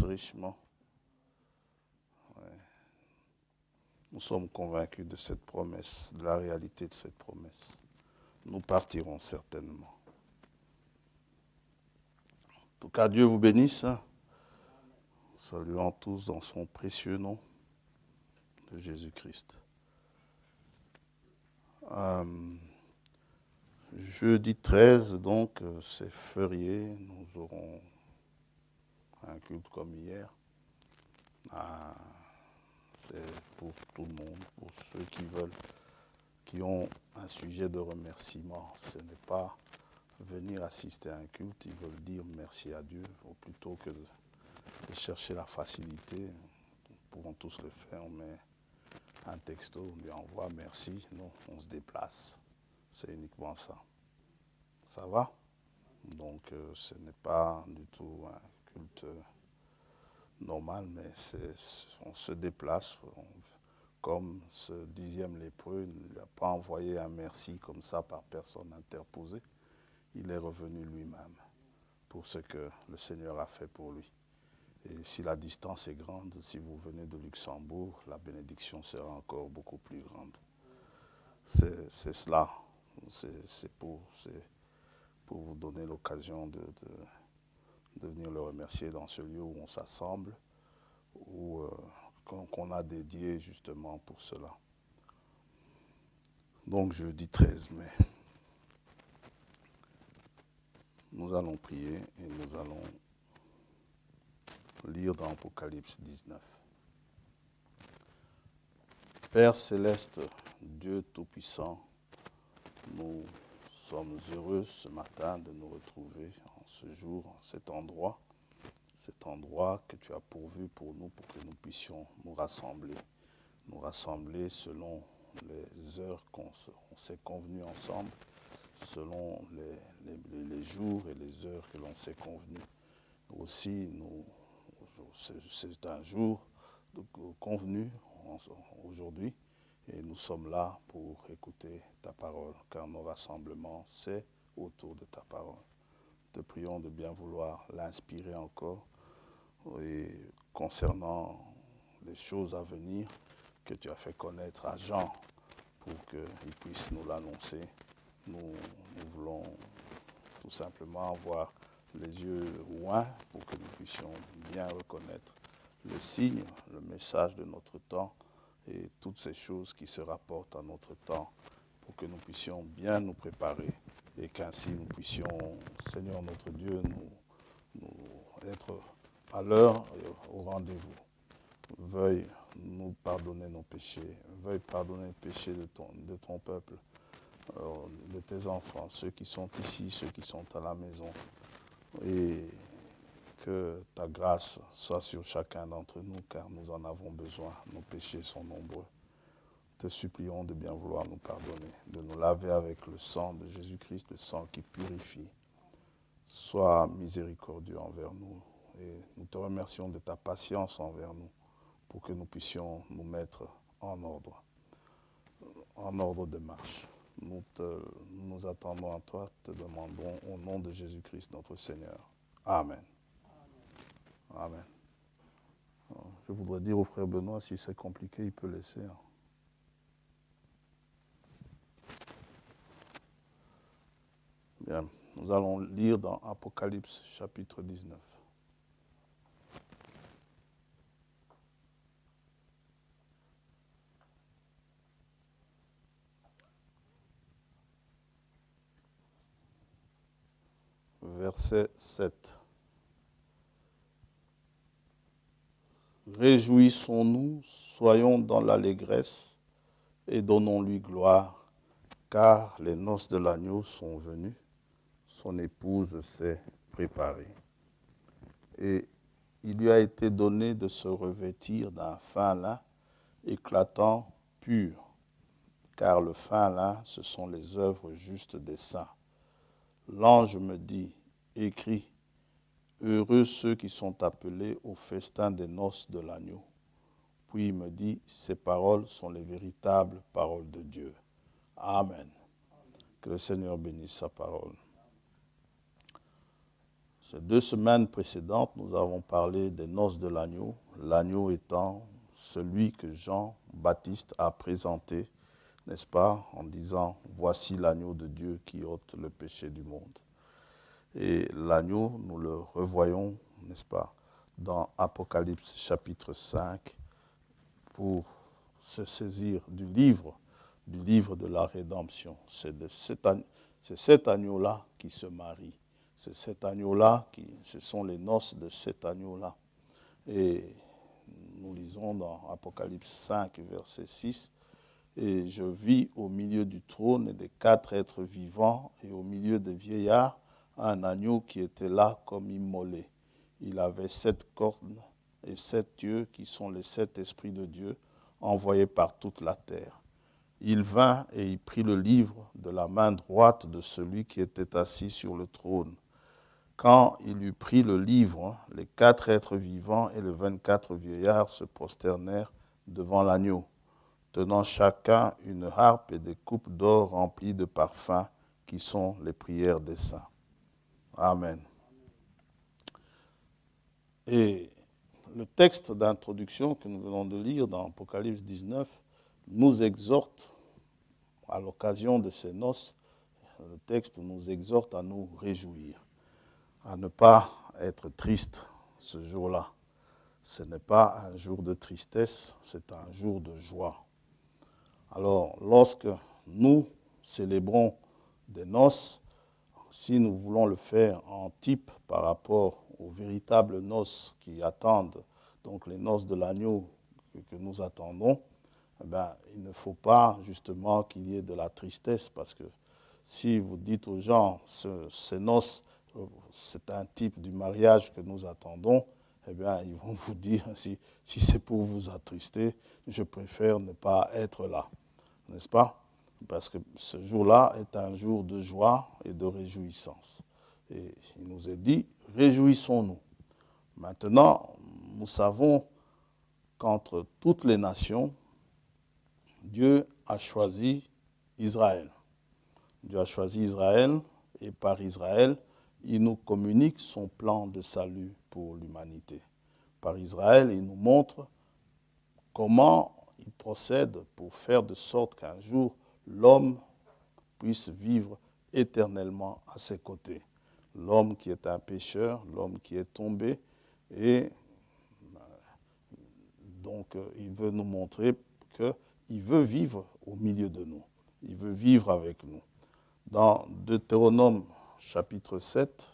richement. Ouais. Nous sommes convaincus de cette promesse, de la réalité de cette promesse. Nous partirons certainement. En tout cas, Dieu vous bénisse. Saluons tous dans son précieux nom de Jésus-Christ. Jeudi 13, donc, c'est férié. Nous aurons un culte comme hier. C'est pour tout le monde, pour ceux qui veulent, qui ont un sujet de remerciement. Ce n'est pas venir assister à un culte, ils veulent dire merci à Dieu, ou plutôt que de chercher la facilité. Nous pourrons tous le faire, on met un texto, on lui envoie merci, nous on se déplace. C'est uniquement ça. Ça va? Donc ce n'est pas du tout un culte normal, mais on se déplace. Comme ce 10e lépreux, il n'a pas envoyé un merci comme ça par personne interposée. Il est revenu lui-même pour ce que le Seigneur a fait pour lui. Et si la distance est grande, si vous venez de Luxembourg, la bénédiction sera encore beaucoup plus grande. C'est cela. C'est pour vous donner l'occasion de venir le remercier dans ce lieu où on s'assemble, qu'on a dédié justement pour cela. Donc jeudi 13 mai, nous allons prier et nous allons lire dans Apocalypse 19. Père céleste, Dieu Tout-Puissant, nous sommes heureux ce matin de nous retrouver en ce jour, en cet endroit que tu as pourvu pour nous, pour que nous puissions nous rassembler selon les heures qu'on s'est convenus ensemble, selon les jours et les heures que l'on s'est convenus. Aussi, c'est un jour convenu aujourd'hui et nous sommes là pour écouter ta parole, car nos rassemblements, c'est autour de ta parole. Te prions de bien vouloir l'inspirer encore et concernant les choses à venir que tu as fait connaître à Jean pour qu'il puisse nous l'annoncer. Nous voulons tout simplement avoir les yeux ouverts pour que nous puissions bien reconnaître les signes, le message de notre temps et toutes ces choses qui se rapportent à notre temps pour que nous puissions bien nous préparer et qu'ainsi nous puissions, Seigneur notre Dieu, nous être à l'heure et au rendez-vous. Veuille nous pardonner nos péchés, veuille pardonner les péchés de ton peuple, de tes enfants, ceux qui sont ici, ceux qui sont à la maison, et que ta grâce soit sur chacun d'entre nous, car nous en avons besoin, nos péchés sont nombreux. Te supplions de bien vouloir nous pardonner, de nous laver avec le sang de Jésus-Christ, le sang qui purifie. Sois miséricordieux envers nous et nous te remercions de ta patience envers nous pour que nous puissions nous mettre en ordre de marche. Nous attendons à toi, te demandons au nom de Jésus-Christ notre Seigneur. Amen. Amen. Je voudrais dire au frère Benoît, si c'est compliqué, il peut laisser. Bien, nous allons lire dans Apocalypse chapitre 19. Verset 7. Réjouissons-nous, soyons dans l'allégresse et donnons-lui gloire, car les noces de l'agneau sont venues, son épouse s'est préparée. Et il lui a été donné de se revêtir d'un fin lin éclatant, pur, car le fin lin, ce sont les œuvres justes des saints. L'ange me dit, écris, heureux ceux qui sont appelés au festin des noces de l'agneau. Puis il me dit, ces paroles sont les véritables paroles de Dieu. Amen. Que le Seigneur bénisse sa parole. Ces 2 semaines précédentes, nous avons parlé des noces de l'agneau étant celui que Jean-Baptiste a présenté, n'est-ce pas, en disant « Voici l'agneau de Dieu qui ôte le péché du monde ». Et l'agneau, nous le revoyons, n'est-ce pas, dans Apocalypse chapitre 5, pour se saisir du livre de la rédemption. C'est cet agneau-là qui se marie. C'est cet agneau-là, ce sont les noces de cet agneau-là. Et nous lisons dans Apocalypse 5, verset 6, « Et je vis au milieu du trône et des 4 êtres vivants et au milieu des vieillards un agneau qui était là comme immolé. Il avait 7 cornes et 7 yeux qui sont les 7 esprits de Dieu envoyés par toute la terre. Il vint et il prit le livre de la main droite de celui qui était assis sur le trône. Quand il eut pris le livre, les 4 êtres vivants et les 24 vieillards se prosternèrent devant l'agneau, tenant chacun une harpe et des coupes d'or remplies de parfums qui sont les prières des saints. » Amen. Et le texte d'introduction que nous venons de lire dans Apocalypse 19 nous exhorte, à l'occasion de ces noces, le texte nous exhorte à nous réjouir, à ne pas être triste ce jour-là. Ce n'est pas un jour de tristesse, c'est un jour de joie. Alors, lorsque nous célébrons des noces, si nous voulons le faire en type par rapport aux véritables noces qui attendent, donc les noces de l'agneau que nous attendons, eh bien, il ne faut pas justement qu'il y ait de la tristesse, parce que si vous dites aux gens ces noces, c'est un type du mariage que nous attendons, eh bien, ils vont vous dire, si c'est pour vous attrister, je préfère ne pas être là, n'est-ce pas? Parce que ce jour-là est un jour de joie et de réjouissance. Et il nous est dit, réjouissons-nous. Maintenant, nous savons qu'entre toutes les nations, Dieu a choisi Israël. Dieu a choisi Israël et par Israël, il nous communique son plan de salut pour l'humanité. Par Israël, il nous montre comment il procède pour faire de sorte qu'un jour, l'homme puisse vivre éternellement à ses côtés. L'homme qui est un pécheur, l'homme qui est tombé, et donc il veut nous montrer qu'il veut vivre au milieu de nous. Il veut vivre avec nous. Dans Deutéronome chapitre 7,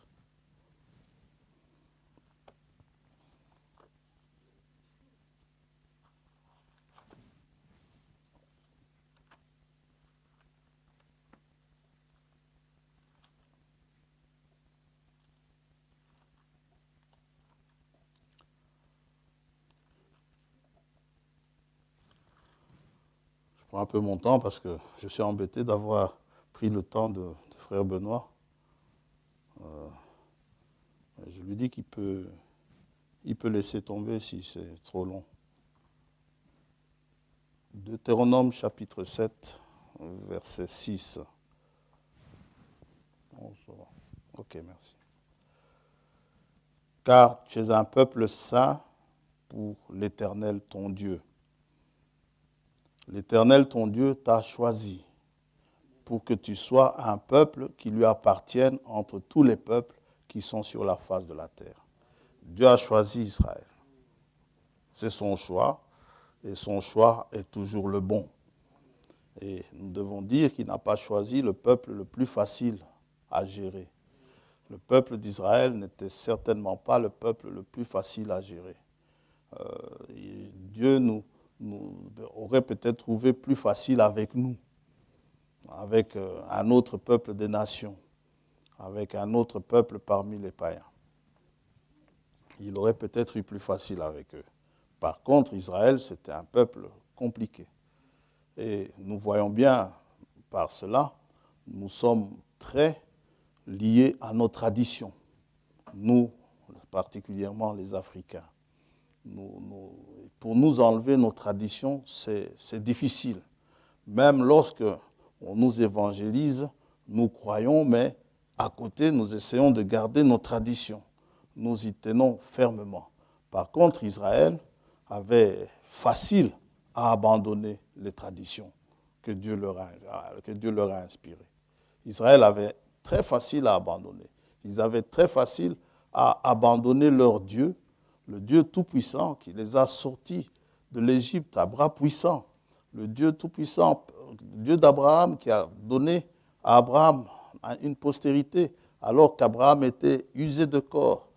je prends un peu mon temps parce que je suis embêté d'avoir pris le temps de frère Benoît. Je lui dis qu'il peut laisser tomber si c'est trop long. Deutéronome chapitre 7, verset 6. Ok, merci. Car tu es un peuple saint pour l'Éternel ton Dieu. L'Éternel ton Dieu t'a choisi pour que tu sois un peuple qui lui appartienne entre tous les peuples qui sont sur la face de la terre. Dieu a choisi Israël. C'est son choix, et son choix est toujours le bon. Et nous devons dire qu'il n'a pas choisi le peuple le plus facile à gérer. Le peuple d'Israël n'était certainement pas le peuple le plus facile à gérer. Dieu nous aurait peut-être trouvé plus facile avec nous, avec un autre peuple des nations, avec un autre peuple parmi les païens. Il aurait peut-être eu plus facile avec eux. Par contre, Israël, c'était un peuple compliqué. Et nous voyons bien par cela, nous sommes très liés à nos traditions. Nous, particulièrement les Africains. Pour nous enlever nos traditions, c'est difficile. Même lorsque on nous évangélise, nous croyons, mais à côté, nous essayons de garder nos traditions. nous y tenons fermement. Par contre, Israël avait facile à abandonner les traditions que Dieu leur a inspirées. Israël avait très facile à abandonner. Ils avaient très facile à abandonner leur Dieu, le Dieu Tout-Puissant qui les a sortis de l'Égypte à bras puissants, le Dieu Tout-Puissant, Dieu d'Abraham qui a donné à Abraham une postérité alors qu'Abraham était usé de corps,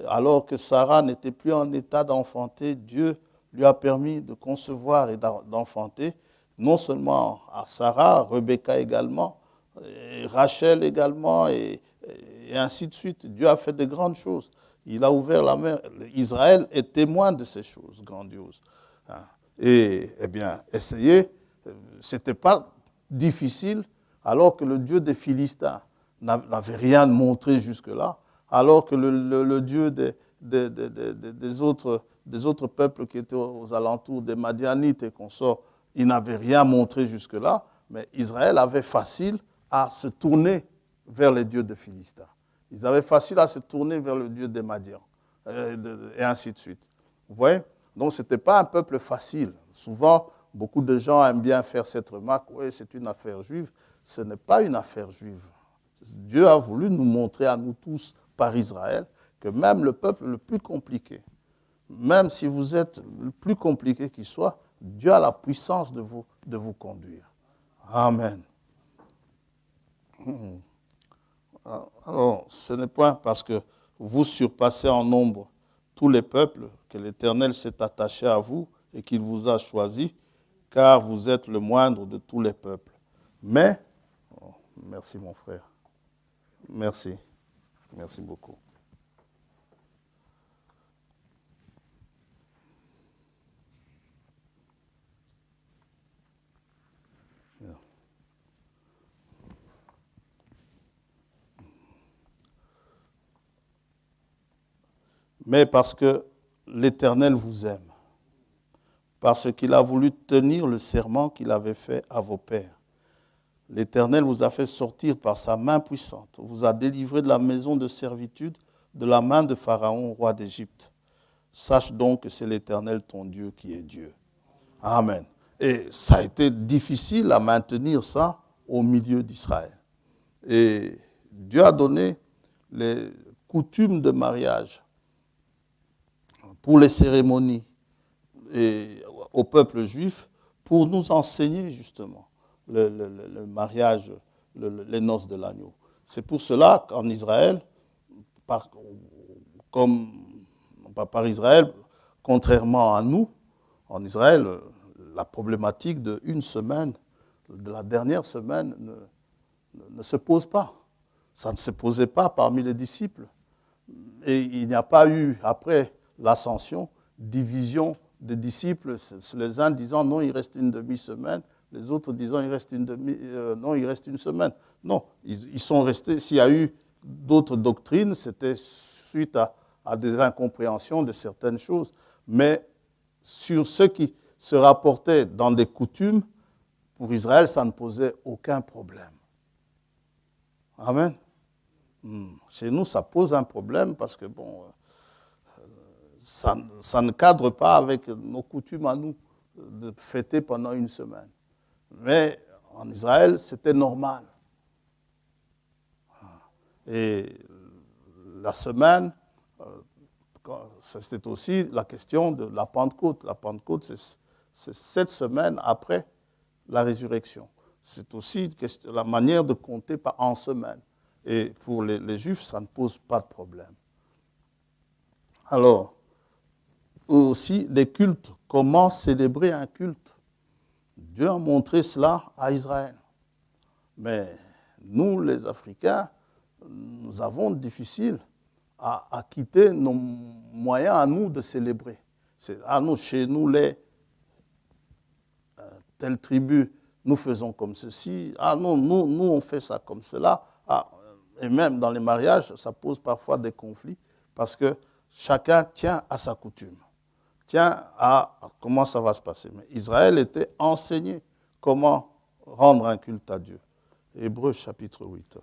alors que Sarah n'était plus en état d'enfanter. Dieu lui a permis de concevoir et d'enfanter, non seulement à Sarah, Rebecca également, et Rachel également, et ainsi de suite. Dieu a fait de grandes choses. Il a ouvert la mer. Israël est témoin de ces choses grandioses. Et eh bien, essayer, ce n'était pas difficile, alors que le Dieu des Philistins n'avait rien montré jusque-là, alors que le Dieu des autres peuples qui étaient aux alentours, des Madianites et consorts, il n'avait rien montré jusque-là, mais Israël avait facile à se tourner vers les dieux des Philistins. Ils avaient facile à se tourner vers le Dieu des Madians, et ainsi de suite. Vous voyez? Donc, ce n'était pas un peuple facile. Souvent, beaucoup de gens aiment bien faire cette remarque, oui, c'est une affaire juive. Ce n'est pas une affaire juive. Dieu a voulu nous montrer à nous tous, par Israël, que même le peuple le plus compliqué, même si vous êtes le plus compliqué qu'il soit, Dieu a la puissance de vous conduire. Amen. Alors, ce n'est point parce que vous surpassez en nombre tous les peuples que l'Éternel s'est attaché à vous et qu'il vous a choisi, car vous êtes le moindre de tous les peuples. Mais, merci mon frère, merci beaucoup. Mais parce que l'Éternel vous aime, parce qu'il a voulu tenir le serment qu'il avait fait à vos pères. L'Éternel vous a fait sortir par sa main puissante, vous a délivré de la maison de servitude, de la main de Pharaon, roi d'Égypte. Sache donc que c'est l'Éternel ton Dieu qui est Dieu. Amen. Et ça a été difficile à maintenir ça au milieu d'Israël. Et Dieu a donné les coutumes de mariage pour les cérémonies et au peuple juif pour nous enseigner justement le mariage, les noces de l'agneau. C'est pour cela qu'en Israël, par Israël, contrairement à nous, en Israël, la problématique de une semaine, de la dernière semaine, ne se pose pas. Ça ne se posait pas parmi les disciples. Et il n'y a pas eu, après l'ascension, division des disciples, les uns disant non, il reste une demi-semaine, les autres disant il reste non, il reste une semaine. Non, ils sont restés. S'il y a eu d'autres doctrines, c'était suite à des incompréhensions de certaines choses. Mais sur ce qui se rapportait dans des coutumes, pour Israël, ça ne posait aucun problème. Amen. Chez nous, ça pose un problème parce que, bon, ça ne cadre pas avec nos coutumes à nous de fêter pendant une semaine. Mais en Israël, c'était normal. Et la semaine, c'était aussi la question de la Pentecôte. La Pentecôte, c'est 7 semaines après la résurrection. C'est aussi la manière de compter en semaine. Et pour les Juifs, ça ne pose pas de problème. Alors, aussi, les cultes. Comment célébrer un culte? Dieu a montré cela à Israël. Mais nous, les Africains, nous avons difficile à quitter nos moyens à nous de célébrer. Chez nous, telle tribu, nous faisons comme ceci. Nous, on fait ça comme cela. Et même dans les mariages, ça pose parfois des conflits parce que chacun tient à sa coutume, tient à comment ça va se passer. Mais Israël était enseigné comment rendre un culte à Dieu. « Hébreux chapitre 8.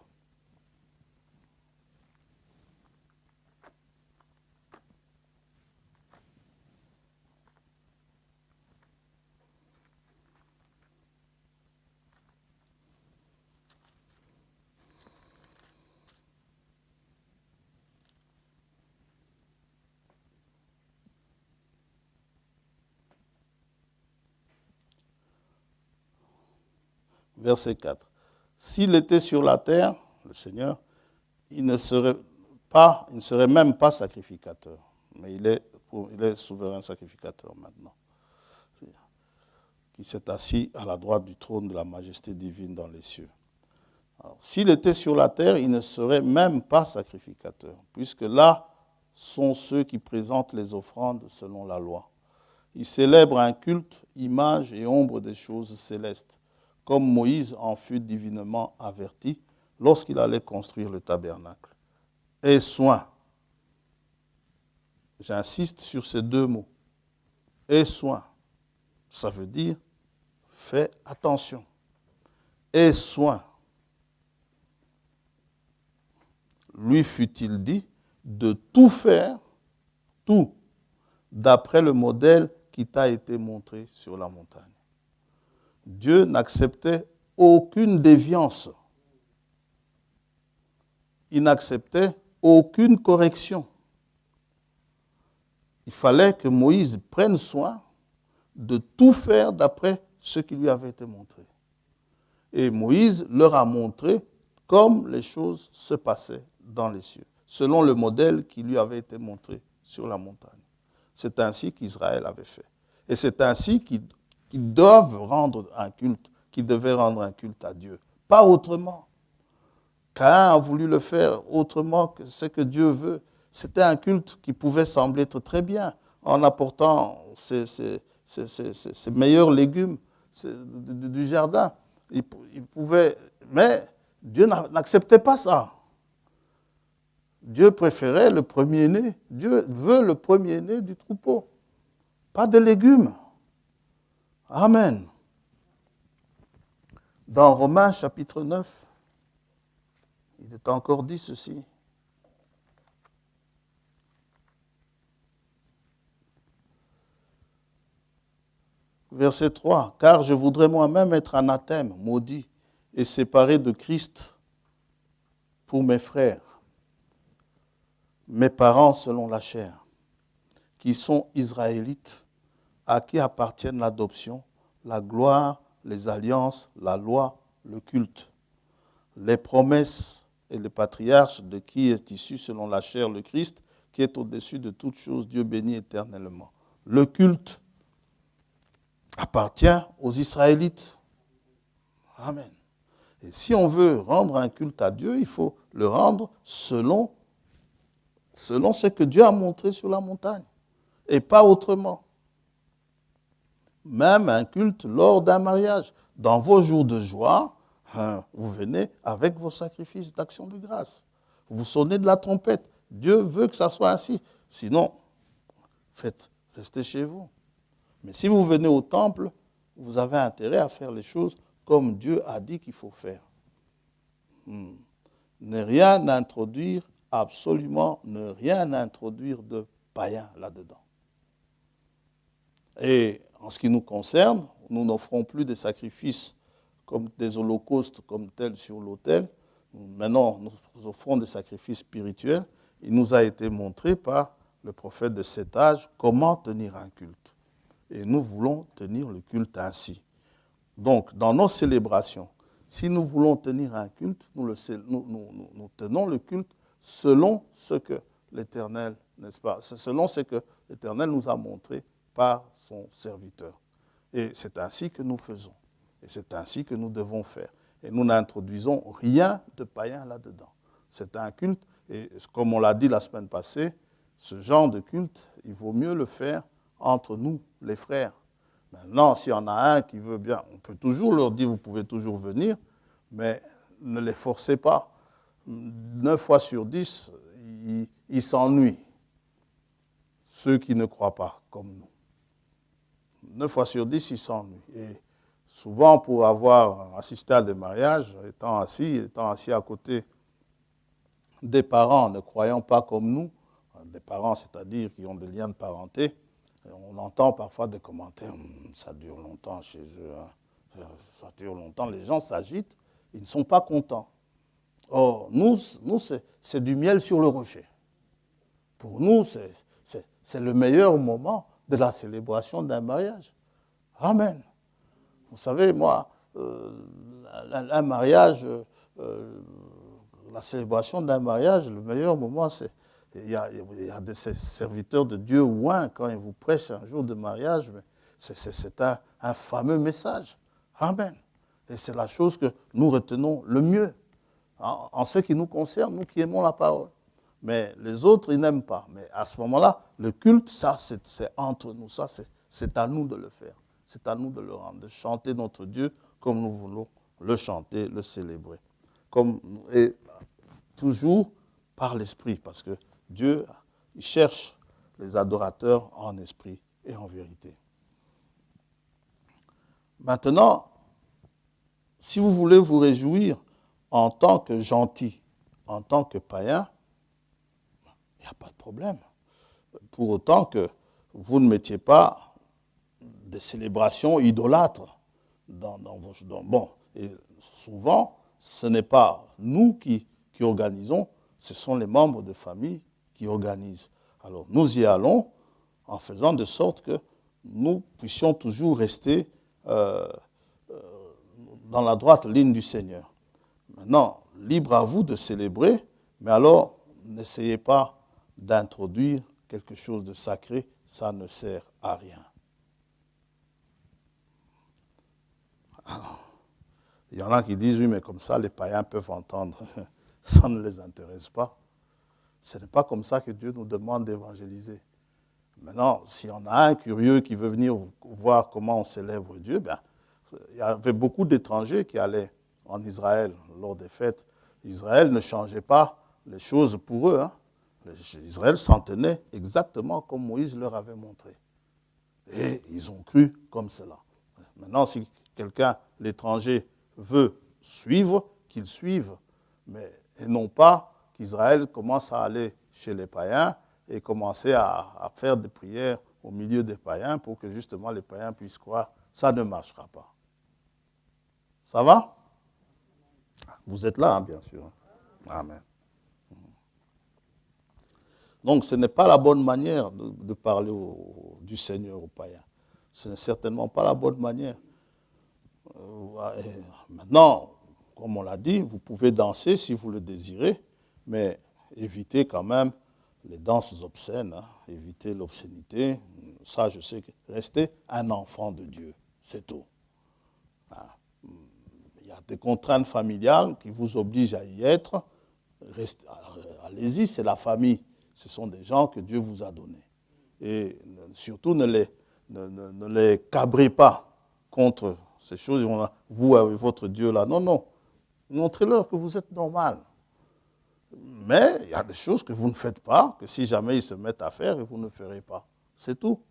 verset 4. S'il était sur la terre, le Seigneur, il ne serait même pas sacrificateur. Mais il est souverain sacrificateur maintenant, qui s'est assis à la droite du trône de la majesté divine dans les cieux. S'il était sur la terre, il ne serait même pas sacrificateur, puisque là sont ceux qui présentent les offrandes selon la loi. Il célèbre un culte, image et ombre des choses célestes, comme Moïse en fut divinement averti lorsqu'il allait construire le tabernacle. Aie soin. J'insiste sur ces deux mots. Aie soin. Ça veut dire fais attention. Aie soin. Lui fut-il dit de tout faire, tout, d'après le modèle qui t'a été montré sur la montagne. Dieu n'acceptait aucune déviance. Il n'acceptait aucune correction. Il fallait que Moïse prenne soin de tout faire d'après ce qui lui avait été montré. Et Moïse leur a montré comme les choses se passaient dans les cieux, selon le modèle qui lui avait été montré sur la montagne. C'est ainsi qu'Israël avait fait. Et c'est ainsi qu'ils doivent rendre un culte, qu'ils devaient rendre un culte à Dieu. Pas autrement. Caïn a voulu le faire autrement que ce que Dieu veut. C'était un culte qui pouvait sembler être très bien, en apportant ses meilleurs légumes du jardin. Il pouvait, mais Dieu n'acceptait pas ça. Dieu préférait le premier-né. Dieu veut le premier-né du troupeau, pas de légumes. Amen. Dans Romains chapitre 9, il est encore dit ceci. Verset 3. Car je voudrais moi-même être anathème, maudit, et séparé de Christ pour mes frères, mes parents selon la chair, qui sont israélites, à qui appartiennent l'adoption, la gloire, les alliances, la loi, le culte, les promesses et les patriarches de qui est issu selon la chair le Christ, qui est au-dessus de toutes choses, Dieu béni éternellement. Le culte appartient aux Israélites. Amen. Et si on veut rendre un culte à Dieu, il faut le rendre selon ce que Dieu a montré sur la montagne, et pas autrement. Même un culte lors d'un mariage. Dans vos jours de joie, vous venez avec vos sacrifices d'action de grâce. Vous sonnez de la trompette. Dieu veut que ça soit ainsi. Sinon, restez chez vous. Mais si vous venez au temple, vous avez intérêt à faire les choses comme Dieu a dit qu'il faut faire. Ne rien introduire, absolument ne rien introduire de païen là-dedans. Et en ce qui nous concerne, nous n'offrons plus des sacrifices comme des holocaustes comme tels sur l'autel. Maintenant, nous offrons des sacrifices spirituels. Il nous a été montré par le prophète de cet âge comment tenir un culte. Et nous voulons tenir le culte ainsi. Donc, dans nos célébrations, si nous voulons tenir un culte, nous tenons le culte selon ce que l'Éternel, n'est-ce pas, selon ce que l'Éternel nous a montré par son serviteur. Et c'est ainsi que nous faisons. Et c'est ainsi que nous devons faire. Et nous n'introduisons rien de païen là-dedans. C'est un culte, et comme on l'a dit la semaine passée, ce genre de culte, il vaut mieux le faire entre nous, les frères. Maintenant, s'il y en a un qui veut bien, on peut toujours leur dire, vous pouvez toujours venir, mais ne les forcez pas. 9 fois sur 10, ils s'ennuient. Ceux qui ne croient pas, comme nous. 9 fois sur 10, ils s'ennuient. Et souvent, pour avoir assisté à des mariages, étant assis à côté des parents ne croyant pas comme nous, des parents, c'est-à-dire qui ont des liens de parenté, on entend parfois des commentaires, ça dure longtemps chez eux, ça dure longtemps, les gens s'agitent, ils ne sont pas contents. Or, nous c'est du miel sur le rocher. Pour nous, c'est le meilleur moment de la célébration d'un mariage. Amen. Vous savez, moi, un mariage, la célébration d'un mariage, le meilleur moment, c'est... Il y a des serviteurs de Dieu ouin, quand ils vous prêchent un jour de mariage, mais c'est un fameux message. Amen. Et c'est la chose que nous retenons le mieux. En ce qui nous concerne, nous qui aimons la parole. Mais les autres, ils n'aiment pas. Mais à ce moment-là, le culte, ça, c'est entre nous. Ça, c'est à nous de le faire. C'est à nous de le rendre, de chanter notre Dieu comme nous voulons le chanter, le célébrer. Et toujours par l'esprit, parce que Dieu, il cherche les adorateurs en esprit et en vérité. Maintenant, si vous voulez vous réjouir en tant que gentil, en tant que païen, il n'y a pas de problème. Pour autant que vous ne mettiez pas des célébrations idolâtres dans vos... Bon, et souvent, ce n'est pas nous qui organisons, ce sont les membres de famille qui organisent. Alors, nous y allons en faisant de sorte que nous puissions toujours rester dans la droite ligne du Seigneur. Maintenant, libre à vous de célébrer, mais alors, n'essayez pas d'introduire quelque chose de sacré, ça ne sert à rien. Alors, il y en a qui disent, oui, mais comme ça, les païens peuvent entendre. Ça ne les intéresse pas. Ce n'est pas comme ça que Dieu nous demande d'évangéliser. Maintenant, s'il y en a un curieux qui veut venir voir comment on célèbre Dieu, bien, il y avait beaucoup d'étrangers qui allaient en Israël lors des fêtes. Israël ne changeait pas les choses pour eux. Israël s'en tenait exactement comme Moïse leur avait montré. Et ils ont cru comme cela. Maintenant, si quelqu'un, l'étranger, veut suivre, qu'il suive, mais et non pas qu'Israël commence à aller chez les païens et commencer à faire des prières au milieu des païens pour que justement les païens puissent croire. Ça ne marchera pas. Ça va? Vous êtes là, hein, bien sûr. Amen. Donc, ce n'est pas la bonne manière de parler du Seigneur aux païens. Ce n'est certainement pas la bonne manière. Maintenant, comme on l'a dit, vous pouvez danser si vous le désirez, mais évitez quand même les danses obscènes, hein, évitez l'obscénité. Ça, je sais que restez un enfant de Dieu, c'est tout. Il y a des contraintes familiales qui vous obligent à y être. Allez-y, c'est la famille. Ce sont des gens que Dieu vous a donnés. Et surtout, ne les cabrez pas contre ces choses. Vous, avec votre Dieu là. Non, non. Montrez-leur que vous êtes normal. Mais il y a des choses que vous ne faites pas, que si jamais ils se mettent à faire, vous ne ferez pas. C'est tout.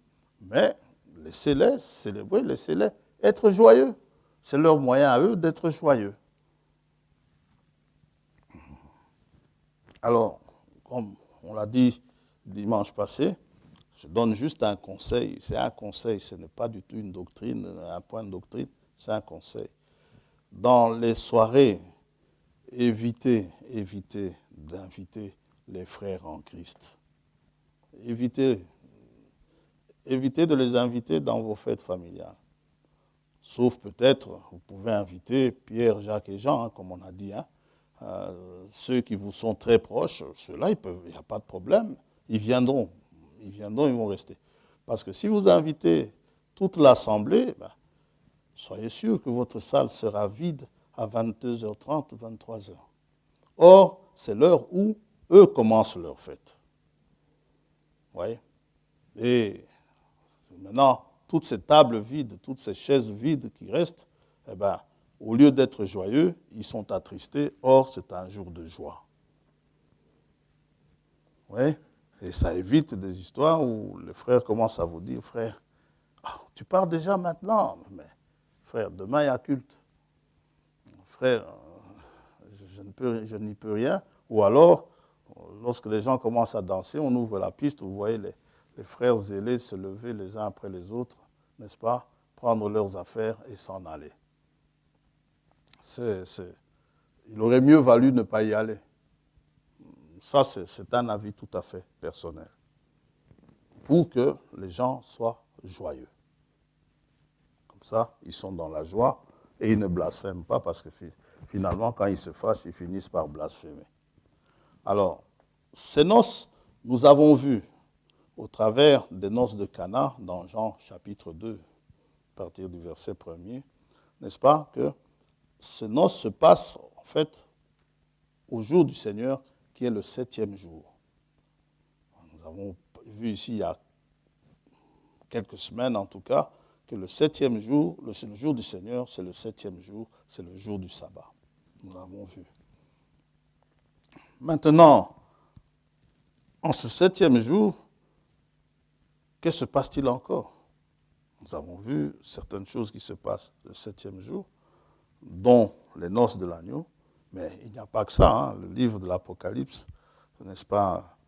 Mais laissez-les célébrer, laissez-les être joyeux. C'est leur moyen à eux d'être joyeux. Alors, comme on l'a dit dimanche passé, je donne juste un conseil. C'est un conseil, ce n'est pas du tout une doctrine, un point de doctrine, c'est un conseil. Dans les soirées, évitez d'inviter les frères en Christ. Évitez de les inviter dans vos fêtes familiales. Sauf peut-être, vous pouvez inviter Pierre, Jacques et Jean, hein, comme on a dit. Hein. Ceux qui vous sont très proches, ceux-là, il n'y a pas de problème. Ils viendront, ils vont rester. Parce que si vous invitez toute l'assemblée, soyez sûr que votre salle sera vide à 22h30, 23h. Or, c'est l'heure où eux commencent leur fête. Vous voyez? Et maintenant, toutes ces tables vides, toutes ces chaises vides qui restent, eh bien, au lieu d'être joyeux, ils sont attristés. Or, c'est un jour de joie. Oui? Et ça évite des histoires où les frères commencent à vous dire, frère, tu pars déjà maintenant. Mais frère, demain il y a culte. Frère, je n'y peux rien. Ou alors, lorsque les gens commencent à danser, on ouvre la piste, vous voyez les frères zélés se lever les uns après les autres, n'est-ce pas, prendre leurs affaires et s'en aller. Il aurait mieux valu ne pas y aller. Ça, c'est un avis tout à fait personnel. Pour que les gens soient joyeux. Comme ça, ils sont dans la joie et ils ne blasphèment pas parce que finalement, quand ils se fâchent, ils finissent par blasphémer. Alors, ces noces, nous avons vu au travers des noces de Cana, dans Jean chapitre 2, à partir du verset 1er, n'est-ce pas, que ces noces se passent en fait au jour du Seigneur, qui est le 7e jour. Nous avons vu ici, il y a quelques semaines en tout cas, que le 7e jour, le jour du Seigneur, c'est le 7e jour, c'est le jour du sabbat. Nous avons vu. Maintenant, en ce 7e jour, que se passe-t-il encore? Nous avons vu certaines choses qui se passent le 7e jour, dont les noces de l'agneau, mais il n'y a pas que ça. Hein. Le livre de l'Apocalypse, n'est-ce pas,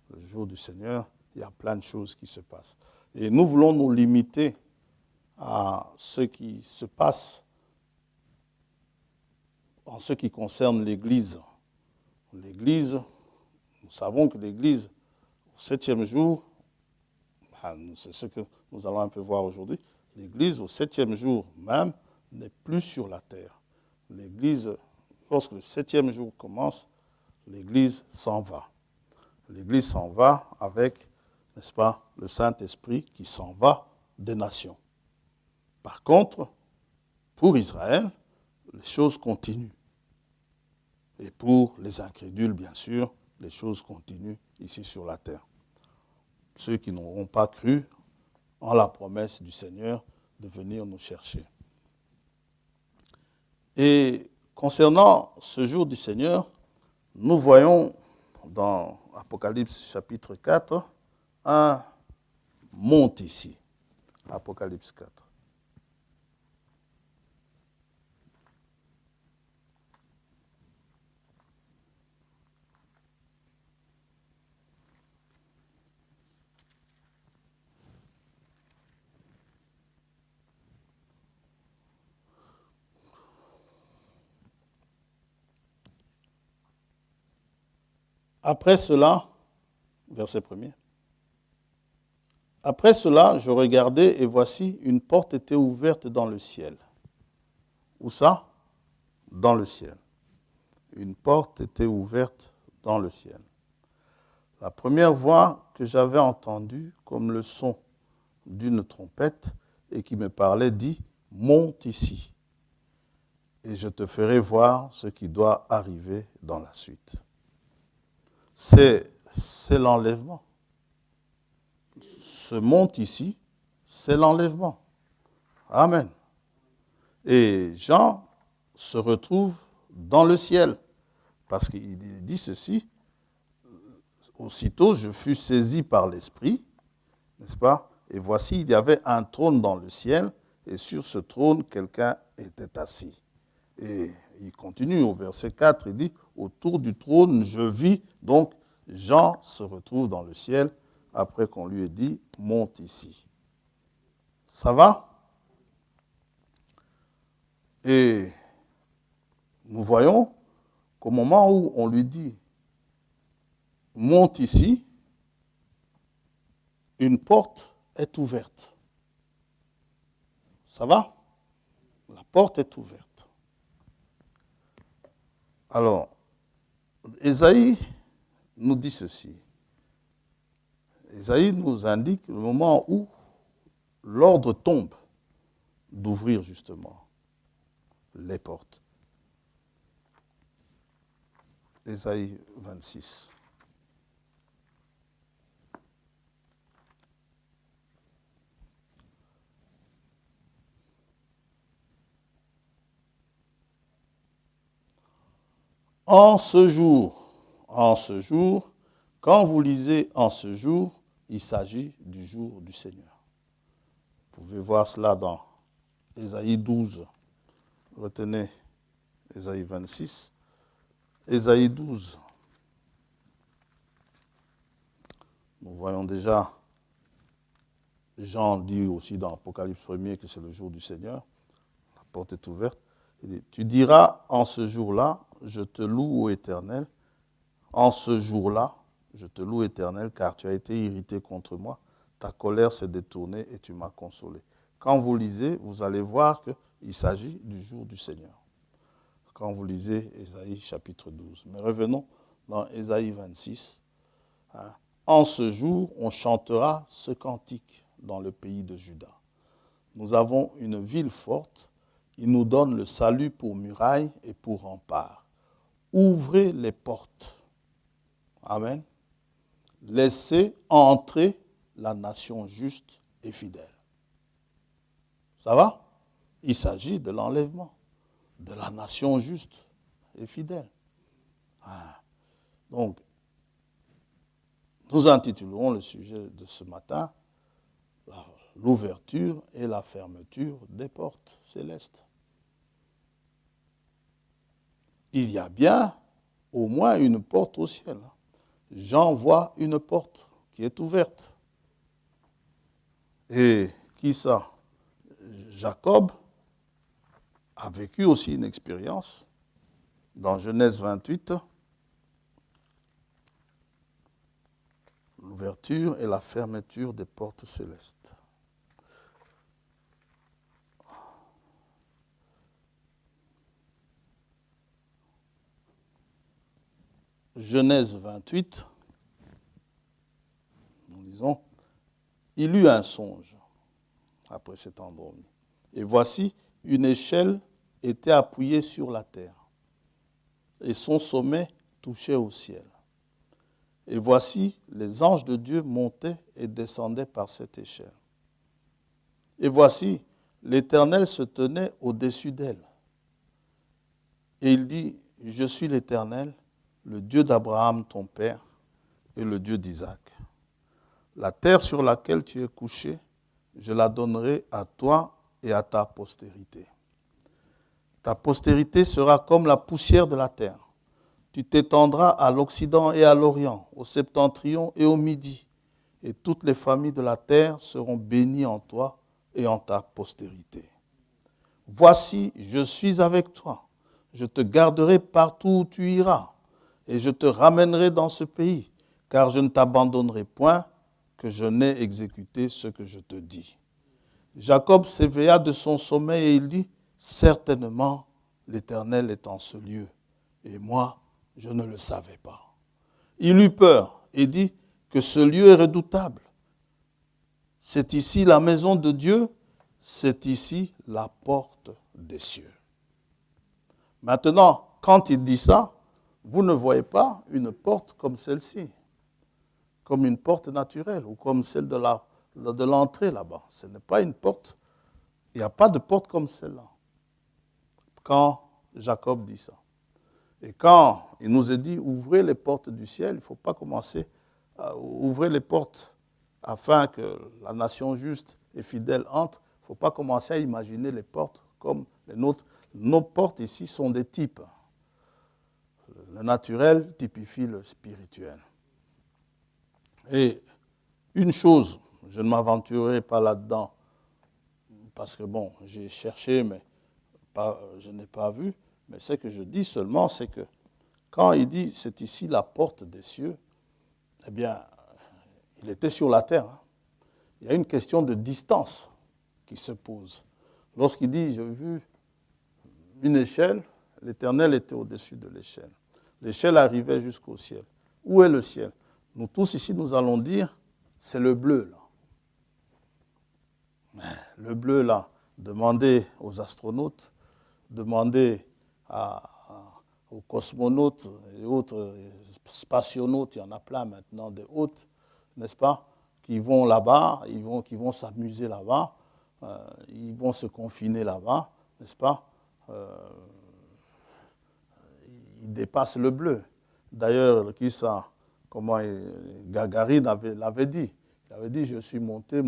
le jour du Seigneur, il y a plein de choses qui se passent. Et nous voulons nous limiter à ce qui se passe en ce qui concerne l'Église. L'Église, nous savons que l'Église, au 7e jour, c'est ce que nous allons un peu voir aujourd'hui, l'Église, au 7e jour même, n'est plus sur la terre. L'Église, lorsque le 7e jour commence, l'Église s'en va. L'Église s'en va avec, n'est-ce pas, le Saint-Esprit qui s'en va des nations. Par contre, pour Israël, les choses continuent. Et pour les incrédules, bien sûr, les choses continuent ici sur la terre. Ceux qui n'auront pas cru en la promesse du Seigneur de venir nous chercher. Et concernant ce jour du Seigneur, nous voyons dans Apocalypse chapitre 4 un monte ici. Apocalypse 4. Après cela, verset 1er, après cela, je regardais et voici, une porte était ouverte dans le ciel. Où ça? Dans le ciel. Une porte était ouverte dans le ciel. La première voix que j'avais entendue comme le son d'une trompette et qui me parlait dit, monte ici et je te ferai voir ce qui doit arriver dans la suite. C'est l'enlèvement. Ce monte ici, c'est l'enlèvement. Amen. Et Jean se retrouve dans le ciel, parce qu'il dit ceci, aussitôt je fus saisi par l'Esprit, n'est-ce pas? Et voici, il y avait un trône dans le ciel, et sur ce trône, quelqu'un était assis. Et il continue au verset 4, il dit, autour du trône, je vis, donc Jean se retrouve dans le ciel, après qu'on lui ait dit, monte ici. Ça va? Et nous voyons qu'au moment où on lui dit, monte ici, une porte est ouverte. Ça va? La porte est ouverte. Alors, Ésaïe nous dit ceci. Ésaïe nous indique le moment où l'ordre tombe d'ouvrir justement les portes. Ésaïe 26. En ce jour, quand vous lisez en ce jour, il s'agit du jour du Seigneur. Vous pouvez voir cela dans Ésaïe 12. Retenez Ésaïe 26. Ésaïe 12. Nous voyons déjà, Jean dit aussi dans Apocalypse 1er que c'est le jour du Seigneur. La porte est ouverte. Il dit, tu diras en ce jour-là, je te loue, ô Éternel. En ce jour-là, je te loue, Éternel, car tu as été irrité contre moi. Ta colère s'est détournée et tu m'as consolé. Quand vous lisez, vous allez voir Il s'agit du jour du Seigneur. Quand vous lisez Ésaïe chapitre 12. Mais revenons dans Ésaïe 26. Hein. En ce jour, on chantera ce cantique dans le pays de Juda. Nous avons une ville forte. Il nous donne le salut pour muraille et pour rempart. Ouvrez les portes. Amen. Laissez entrer la nation juste et fidèle. Ça va? Il s'agit de l'enlèvement de la nation juste et fidèle. Ah. Donc, nous intitulerons le sujet de ce matin l'ouverture et la fermeture des portes célestes. Il y a bien au moins une porte au ciel. Jean voit une porte qui est ouverte. Et qui ça? Jacob a vécu aussi une expérience dans Genèse 28, l'ouverture et la fermeture des portes célestes. Genèse 28, nous lisons, il eut un songe après s'être endormi. Et voici, une échelle était appuyée sur la terre, et son sommet touchait au ciel. Et voici, les anges de Dieu montaient et descendaient par cette échelle. Et voici, l'Éternel se tenait au-dessus d'elle. Et il dit, je suis l'Éternel, le Dieu d'Abraham, ton père, et le Dieu d'Isaac. La terre sur laquelle tu es couché, je la donnerai à toi et à ta postérité. Ta postérité sera comme la poussière de la terre. Tu t'étendras à l'Occident et à l'Orient, au septentrion et au Midi, et toutes les familles de la terre seront bénies en toi et en ta postérité. Voici, je suis avec toi. Je te garderai partout où tu iras, et je te ramènerai dans ce pays, car je ne t'abandonnerai point, que je n'ai exécuté ce que je te dis. Jacob s'éveilla de son sommeil et il dit, certainement l'Éternel est en ce lieu, et moi, je ne le savais pas. Il eut peur et dit que ce lieu est redoutable. C'est ici la maison de Dieu, c'est ici la porte des cieux. Maintenant, quand il dit ça, vous ne voyez pas une porte comme celle-ci, comme une porte naturelle ou comme celle de l'entrée là-bas. Ce n'est pas une porte, il n'y a pas de porte comme celle-là. Quand Jacob dit ça. Et quand il nous est dit, ouvrez les portes du ciel, il ne faut pas commencer à ouvrir les portes afin que la nation juste et fidèle entre. Il ne faut pas commencer à imaginer les portes comme les nôtres. Nos portes ici sont des types. Le naturel typifie le spirituel. Et une chose, je ne m'aventurerai pas là-dedans, parce que bon, j'ai cherché, mais je n'ai pas vu. Mais ce que je dis seulement, c'est que quand il dit « c'est ici la porte des cieux », eh bien, il était sur la terre. Hein. Il y a une question de distance qui se pose. Lorsqu'il dit « j'ai vu une échelle », l'Éternel était au-dessus de l'échelle. L'échelle arrivait jusqu'au ciel. Où est le ciel? Nous tous ici, nous allons dire « c'est le bleu ». Là. Le bleu, là, demandez aux astronautes, demandez aux cosmonautes et autres spationautes, il y en a plein maintenant, des hôtes, n'est-ce pas, qui vont là-bas, qui vont s'amuser là-bas, ils vont se confiner là-bas, n'est-ce pas, ils dépassent le bleu. D'ailleurs, Gagarine l'avait dit. Il avait dit, je suis monté,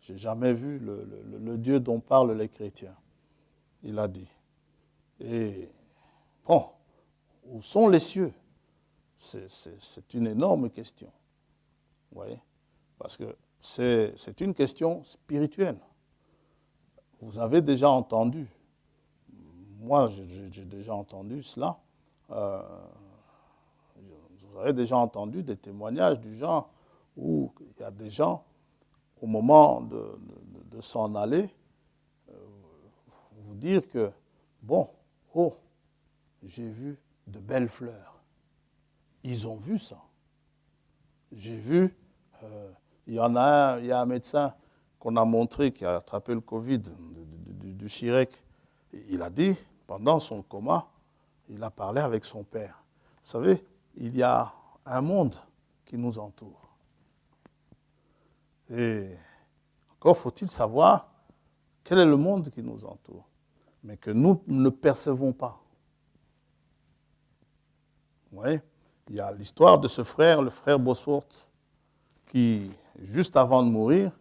je n'ai jamais vu le Dieu dont parlent les chrétiens. Il a dit. Et bon, où sont les cieux? C'est une énorme question. Vous voyez? Parce que c'est une question spirituelle. Vous avez déjà entendu, moi j'ai déjà entendu cela, vous avez déjà entendu des témoignages du genre où il y a des gens, au moment de s'en aller, vous vous dire que, bon, oh, j'ai vu de belles fleurs. Ils ont vu ça. J'ai vu, il y a un médecin qu'on a montré qui a attrapé le Covid du Chirec. Il a dit, pendant son coma, il a parlé avec son père. Vous savez, il y a un monde qui nous entoure. Et encore faut-il savoir quel est le monde qui nous entoure, mais que nous ne percevons pas. Vous voyez, il y a l'histoire de ce frère, le frère Bosworth, qui, juste avant de mourir,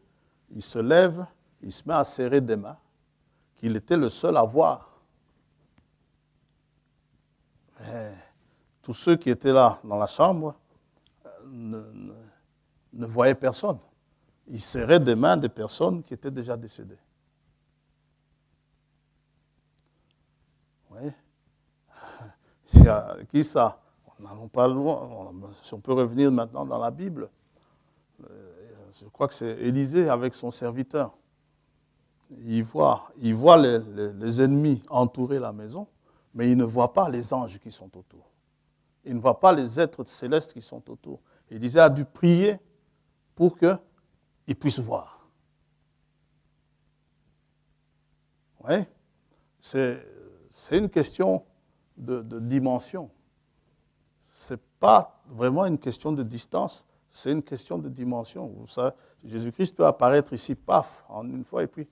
il se lève, il se met à serrer des mains, qu'il était le seul à voir. Mais tous ceux qui étaient là dans la chambre ne voyaient personne. Il serrait des mains des personnes qui étaient déjà décédées. Vous voyez? Qui ça? N'allons pas loin. Si on peut revenir maintenant dans la Bible, je crois que c'est Élisée avec son serviteur. Il voit les ennemis entourer la maison, mais il ne voit pas les anges qui sont autour. Il ne voit pas les êtres célestes qui sont autour. Élisée a dû prier pour qu'il puisse voir. Oui, c'est une question de dimension. Ce n'est pas vraiment une question de distance, c'est une question de dimension. Vous savez, Jésus-Christ peut apparaître ici, paf, en une fois, et puis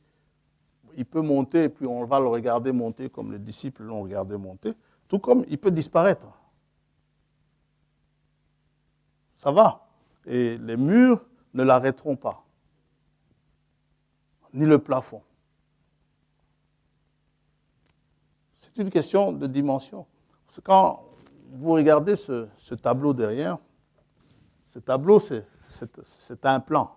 il peut monter, et puis on va le regarder monter comme les disciples l'ont regardé monter, tout comme il peut disparaître. Ça va. Et les murs ne l'arrêteront pas, ni le plafond. C'est une question de dimension. C'est quand vous regardez ce tableau derrière, ce tableau, c'est un plan.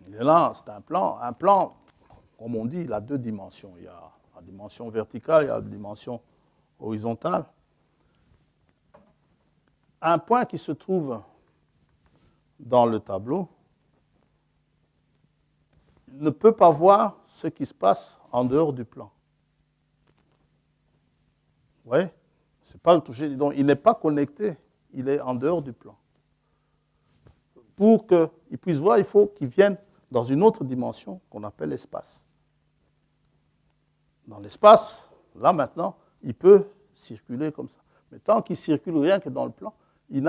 Il est là, c'est un plan. Un plan, comme on dit, il a deux dimensions. Il y a la dimension verticale, il y a la dimension horizontale. Un point qui se trouve dans le tableau ne peut pas voir ce qui se passe en dehors du plan. Vous voyez? Ce n'est pas le toucher. Donc, il n'est pas connecté, il est en dehors du plan. Pour qu'il puisse voir, il faut qu'il vienne dans une autre dimension qu'on appelle l'espace. Dans l'espace, là maintenant, il peut circuler comme ça. Mais tant qu'il circule rien que dans le plan, il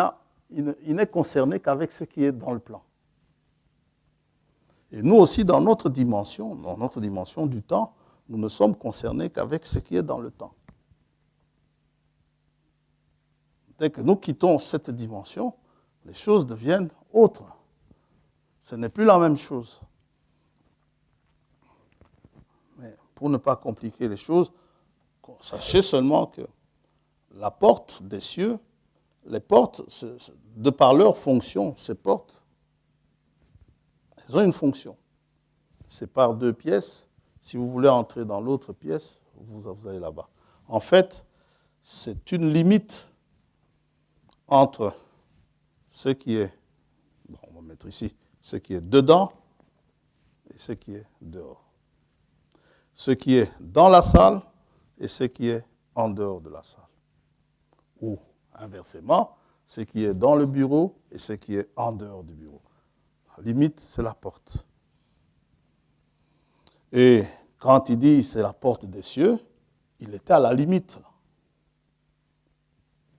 n'est concerné qu'avec ce qui est dans le plan. Et nous aussi, dans notre dimension du temps, nous ne sommes concernés qu'avec ce qui est dans le temps. Dès que nous quittons cette dimension, les choses deviennent autres. Ce n'est plus la même chose. Mais pour ne pas compliquer les choses, sachez seulement que la porte des cieux, les portes, de par leur fonction, ces portes, elles ont une fonction. C'est par deux pièces. Si vous voulez entrer dans l'autre pièce, vous allez là-bas. En fait, c'est une limite entre ce qui est, bon, on va mettre ici, ce qui est dedans et ce qui est dehors. Ce qui est dans la salle et ce qui est en dehors de la salle. Ou, inversement, ce qui est dans le bureau et ce qui est en dehors du bureau. La limite, c'est la porte. Et quand il dit c'est la porte des cieux, il était à la limite.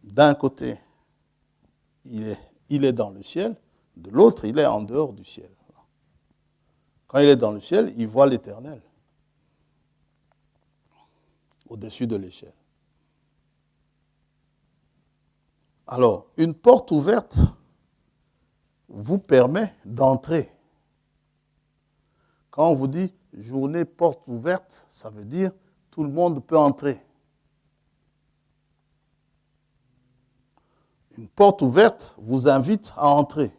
D'un côté, il est dans le ciel, de l'autre, il est en dehors du ciel. Quand il est dans le ciel, il voit l'Éternel au-dessus de l'échelle. Alors, une porte ouverte vous permet d'entrer. Quand on vous dit journée porte ouverte, ça veut dire tout le monde peut entrer. Une porte ouverte vous invite à entrer.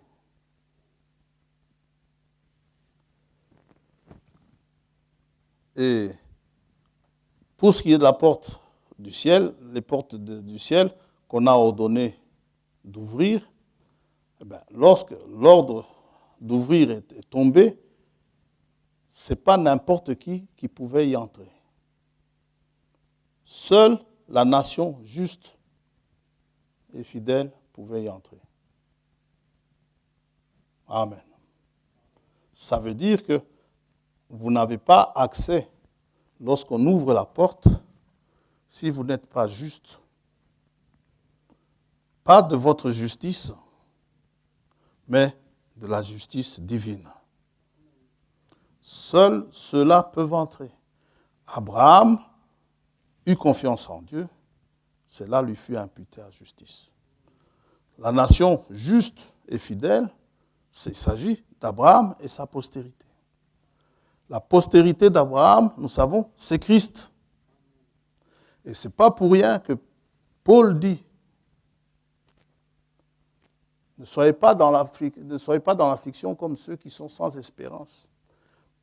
Et pour ce qui est de la porte du ciel, les portes du ciel qu'on a ordonné d'ouvrir, eh bien, lorsque l'ordre d'ouvrir est tombé, ce n'est pas n'importe qui pouvait y entrer. Seule la nation juste et fidèle pouvait y entrer. Amen. Ça veut dire que vous n'avez pas accès, lorsqu'on ouvre la porte, si vous n'êtes pas juste. Pas de votre justice, mais de la justice divine. Seuls ceux-là peuvent entrer. Abraham eut confiance en Dieu, cela lui fut imputé à justice. La nation juste et fidèle, il s'agit d'Abraham et sa postérité. La postérité d'Abraham, nous savons, c'est Christ. Et ce n'est pas pour rien que Paul dit, ne soyez pas dans l'affliction comme ceux qui sont sans espérance.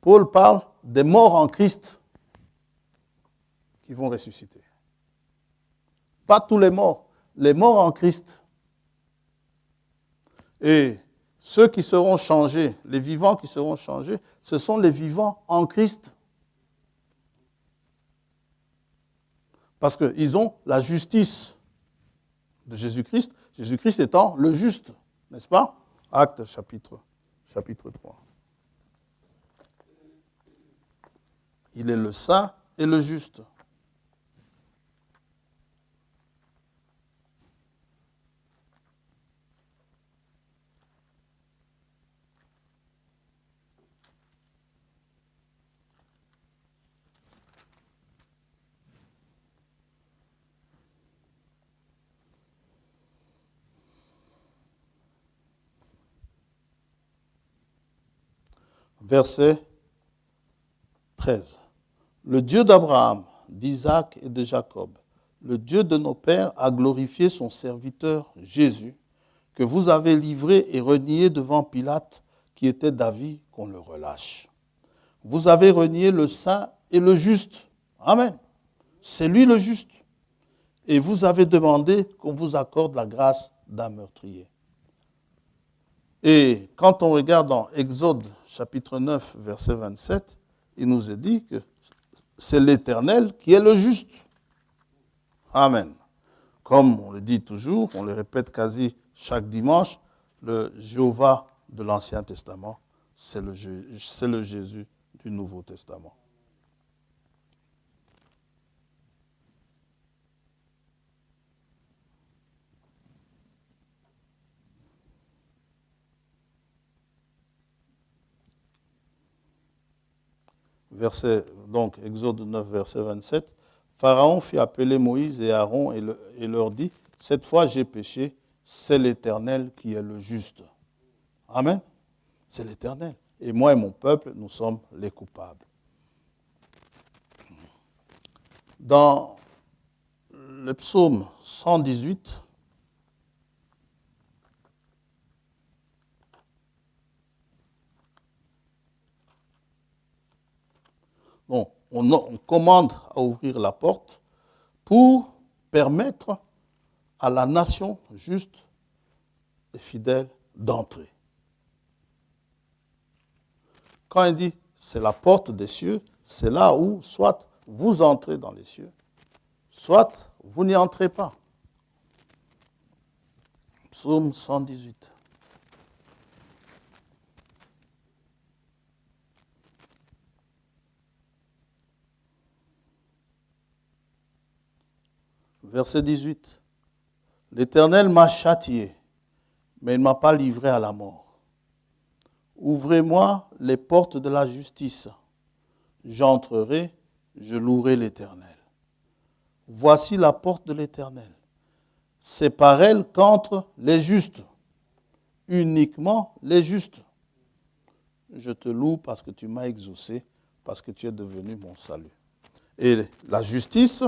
Paul parle des morts en Christ qui vont ressusciter. Pas tous les morts en Christ. Et ceux qui seront changés, les vivants qui seront changés, ce sont les vivants en Christ. Parce qu'ils ont la justice de Jésus-Christ, Jésus-Christ étant le juste, n'est-ce pas? Actes chapitre 3. Il est le saint et le juste. Verset 13. Le Dieu d'Abraham, d'Isaac et de Jacob, le Dieu de nos pères, a glorifié son serviteur Jésus, que vous avez livré et renié devant Pilate, qui était d'avis qu'on le relâche. Vous avez renié le saint et le juste. Amen. C'est lui le juste. Et vous avez demandé qu'on vous accorde la grâce d'un meurtrier. Et quand on regarde dans Exode chapitre 9, verset 27, il nous est dit que c'est l'Éternel qui est le juste. Amen. Comme on le dit toujours, on le répète quasi chaque dimanche, le Jéhovah de l'Ancien Testament, c'est le Jésus du Nouveau Testament. Donc, Exode 9, verset 27. Pharaon fit appeler Moïse et Aaron et leur dit, « Cette fois j'ai péché, c'est l'Éternel qui est le juste. » Amen. C'est l'Éternel. Et moi et mon peuple, nous sommes les coupables. Dans le psaume 118, on commande à ouvrir la porte pour permettre à la nation juste et fidèle d'entrer. Quand il dit c'est la porte des cieux, c'est là où soit vous entrez dans les cieux, soit vous n'y entrez pas. Psaume 118. Verset 18. L'Éternel m'a châtié, mais il ne m'a pas livré à la mort. Ouvrez-moi les portes de la justice. J'entrerai, je louerai l'Éternel. Voici la porte de l'Éternel. C'est par elle qu'entrent les justes, uniquement les justes. Je te loue parce que tu m'as exaucé, parce que tu es devenu mon salut. Et la justice,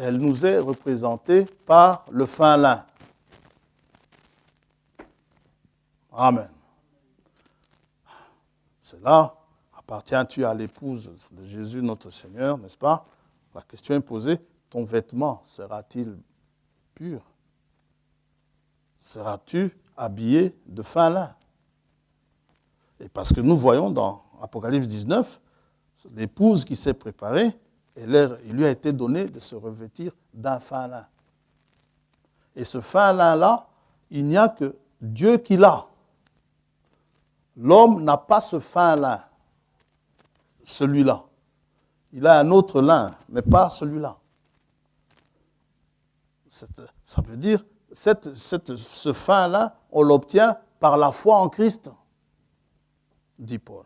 elle nous est représentée par le fin lin. Amen. Cela appartient-tu à l'épouse de Jésus notre Seigneur, n'est-ce pas? La question est posée, ton vêtement sera-t-il pur? Seras-tu habillé de fin lin? Et parce que nous voyons dans Apocalypse 19, l'épouse qui s'est préparée, il lui a été donné de se revêtir d'un fin lin. Et ce fin lin-là, il n'y a que Dieu qui l'a. L'homme n'a pas ce fin lin, celui-là. Il a un autre lin, mais pas celui-là. Ça veut dire, ce fin lin, on l'obtient par la foi en Christ, dit Paul.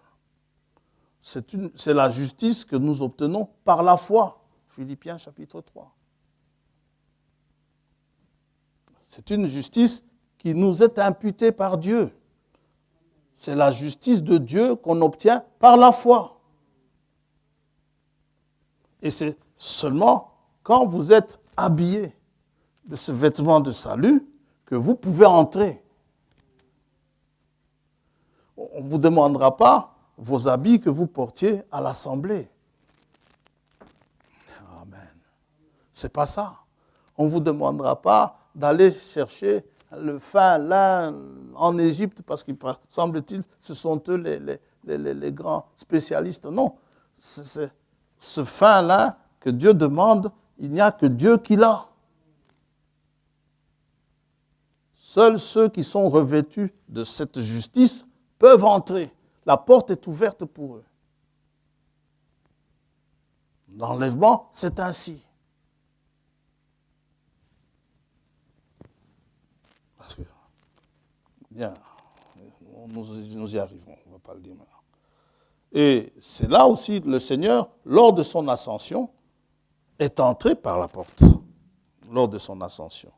C'est la justice que nous obtenons par la foi. Philippiens chapitre 3. C'est une justice qui nous est imputée par Dieu. C'est la justice de Dieu qu'on obtient par la foi. Et c'est seulement quand vous êtes habillé de ce vêtement de salut que vous pouvez entrer. On ne vous demandera pas vos habits que vous portiez à l'assemblée. Amen. C'est pas ça. On ne vous demandera pas d'aller chercher le fin lin en Égypte parce qu'il semble-t-il ce sont eux les grands spécialistes. Non, c'est ce fin lin que Dieu demande, il n'y a que Dieu qui l'a. Seuls ceux qui sont revêtus de cette justice peuvent entrer. La porte est ouverte pour eux. L'enlèvement, c'est ainsi. Parce que, bien, nous y arriverons, on ne va pas le dire maintenant. Et c'est là aussi le Seigneur, lors de son ascension, est entré par la porte. Lors de son ascension.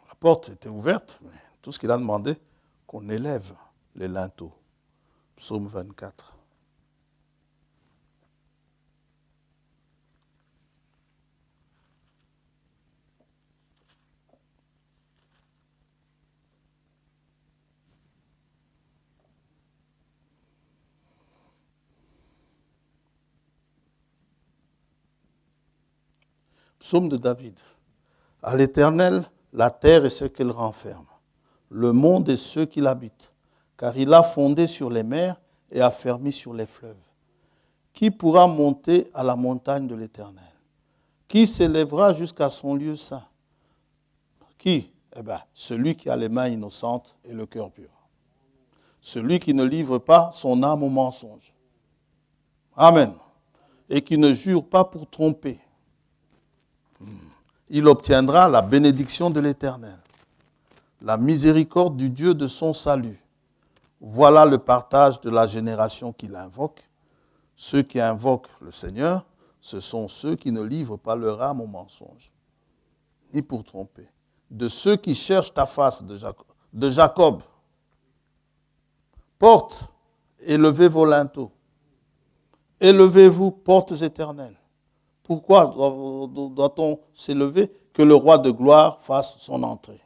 La porte était ouverte, mais tout ce qu'il a demandé, qu'on élève les linteaux. Psaume 24. Psaume de David. À l'Éternel, la terre et ce qu'elle renferme, le monde et ceux qui l'habitent, car il a fondé sur les mers et affermi sur les fleuves. Qui pourra monter à la montagne de l'Éternel? Qui s'élèvera jusqu'à son lieu saint? Qui? Celui qui a les mains innocentes et le cœur pur. Celui qui ne livre pas son âme au mensonge. Amen. Et qui ne jure pas pour tromper. Il obtiendra la bénédiction de l'Éternel, la miséricorde du Dieu de son salut. Voilà le partage de la génération qui l'invoque. Ceux qui invoquent le Seigneur, ce sont ceux qui ne livrent pas leur âme au mensonge, ni pour tromper. De ceux qui cherchent ta face de Jacob, portes, élevez vos linteaux. Élevez-vous, portes éternelles. Pourquoi doit-on s'élever? Que le roi de gloire fasse son entrée.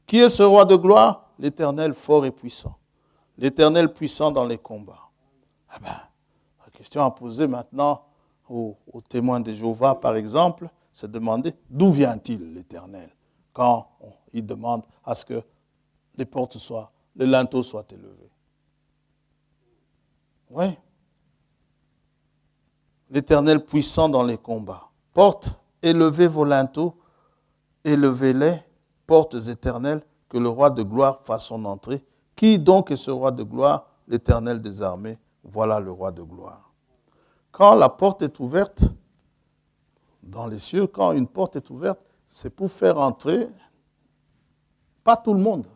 Qui est ce roi de gloire? L'Éternel fort et puissant. L'Éternel puissant dans les combats. La question à poser maintenant aux témoins de Jéhovah, par exemple, c'est de demander d'où vient-il l'Éternel quand il demande à ce que les linteaux soient élevés. Oui. L'Éternel puissant dans les combats. Portes, élevez vos linteaux, élevez-les, portes éternelles, que le roi de gloire fasse son entrée. Qui donc est ce roi de gloire? L'Éternel des armées, voilà le roi de gloire. Quand la porte est ouverte, dans les cieux, quand une porte est ouverte, c'est pour faire entrer pas tout le monde.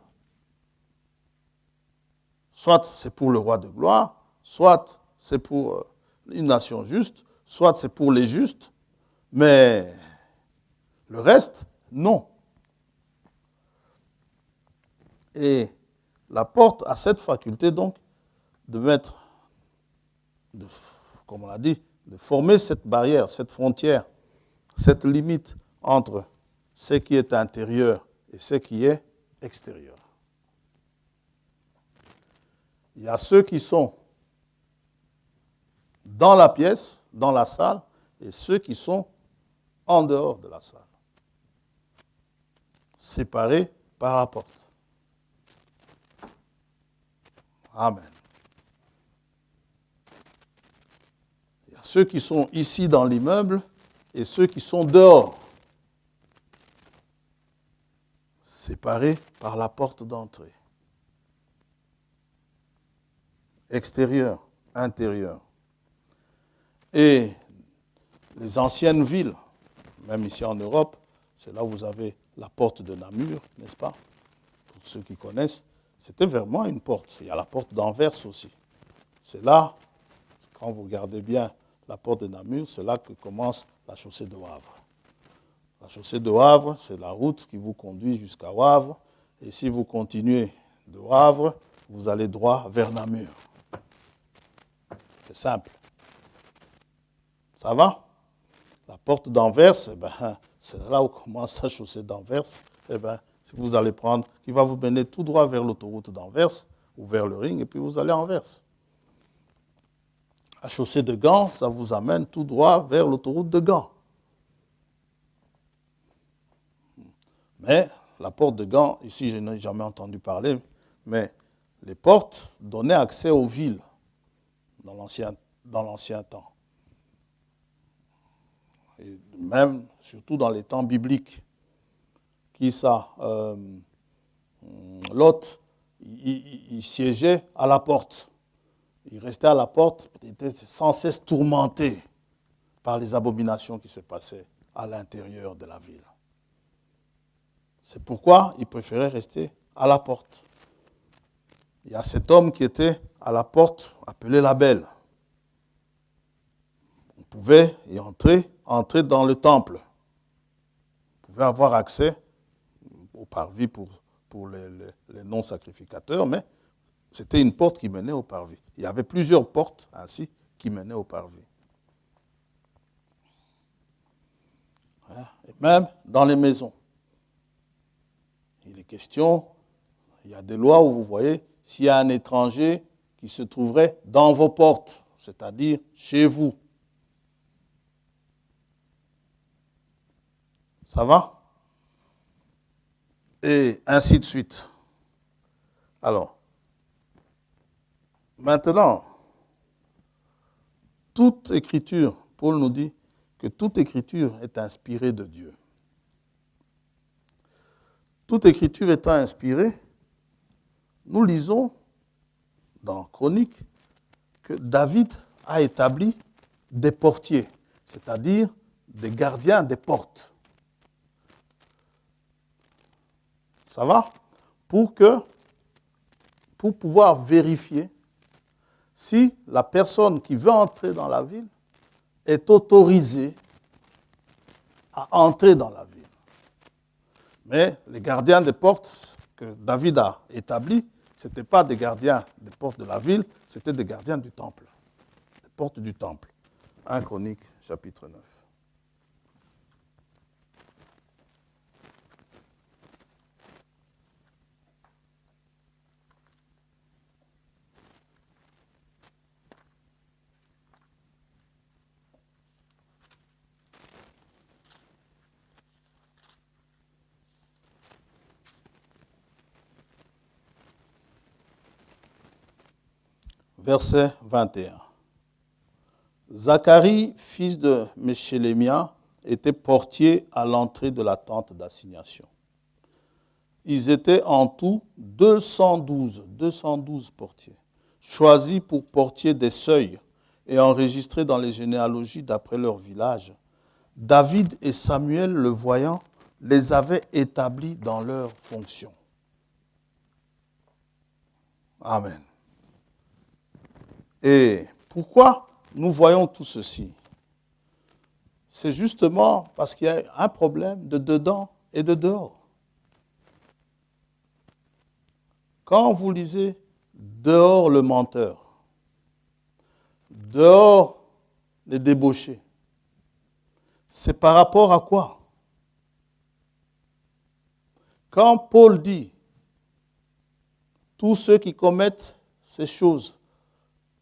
Soit c'est pour le roi de gloire, soit c'est pour une nation juste, soit c'est pour les justes, mais le reste, non. Et la porte a cette faculté donc de mettre, comme on l'a dit, de former cette barrière, cette frontière, cette limite entre ce qui est intérieur et ce qui est extérieur. Il y a ceux qui sont dans la pièce, dans la salle, et ceux qui sont en dehors de la salle, séparés par la porte. Amen. ceux qui sont ici dans l'immeuble et ceux qui sont dehors, séparés par la porte d'entrée. Extérieur, intérieur. Et les anciennes villes, même ici en Europe, c'est là où vous avez la porte de Namur, n'est-ce pas? Pour ceux qui connaissent, c'était vraiment une porte. Il y a la porte d'Anvers aussi. C'est là, quand vous regardez bien la porte de Namur, c'est là que commence la chaussée de Wavre. La chaussée de Wavre, c'est la route qui vous conduit jusqu'à Wavre. Et si vous continuez de Wavre, vous allez droit vers Namur. C'est simple. Ça va? La porte d'Anvers, c'est là où commence la chaussée d'Anvers. Si vous allez prendre, qui va vous mener tout droit vers l'autoroute d'Anvers ou vers le Ring, et puis vous allez à Anvers. La chaussée de Gand, ça vous amène tout droit vers l'autoroute de Gand. Mais la porte de Gand, ici je n'ai jamais entendu parler, mais les portes donnaient accès aux villes dans l'ancien temps. Et même, surtout dans les temps bibliques. Qui ça? Lot, il siégeait à la porte. Il restait à la porte, il était sans cesse tourmenté par les abominations qui se passaient à l'intérieur de la ville. C'est pourquoi il préférait rester à la porte. Il y a cet homme qui était à la porte, appelé la Belle. On pouvait y entrer dans le temple. On pouvait avoir accès au parvis pour les non-sacrificateurs, mais c'était une porte qui menait au parvis. Il y avait plusieurs portes ainsi qui menaient au parvis. Et même dans les maisons. Il est question, il y a des lois où vous voyez, s'il y a un étranger qui se trouverait dans vos portes, c'est-à-dire chez vous. Ça va? Et ainsi de suite. Alors, maintenant, toute écriture, Paul nous dit que toute écriture est inspirée de Dieu. Toute écriture étant inspirée, nous lisons dans Chroniques que David a établi des portiers, c'est-à-dire des gardiens des portes. Ça va? Pour pouvoir vérifier si la personne qui veut entrer dans la ville est autorisée à entrer dans la ville. Mais les gardiens des portes que David a établis, ce n'étaient pas des gardiens des portes de la ville, c'était des gardiens du temple, des portes du temple. 1 Chroniques, chapitre 9. Verset 21. Zacharie, fils de Meshélémia, était portier à l'entrée de la tente d'assignation. Ils étaient en tout 212 portiers, choisis pour portier des seuils et enregistrés dans les généalogies d'après leur village. David et Samuel, le voyant, les avaient établis dans leurs fonctions. Amen. Et pourquoi nous voyons tout ceci? C'est justement parce qu'il y a un problème de dedans et de dehors. Quand vous lisez dehors le menteur, dehors les débauchés, c'est par rapport à quoi? Quand Paul dit tous ceux qui commettent ces choses,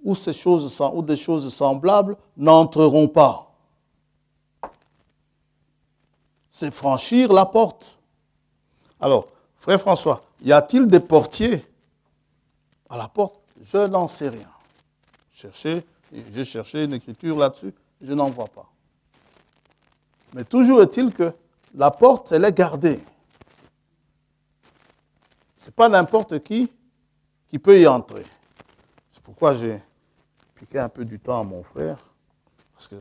ou des choses semblables n'entreront pas. C'est franchir la porte. Alors, frère François, y a-t-il des portiers à la porte? Je n'en sais rien. Cherchez J'ai cherché une écriture là-dessus, je n'en vois pas. Mais toujours est-il que la porte, elle est gardée. Ce n'est pas n'importe qui peut y entrer. C'est pourquoi j'ai piqué un peu du temps à mon frère. Parce que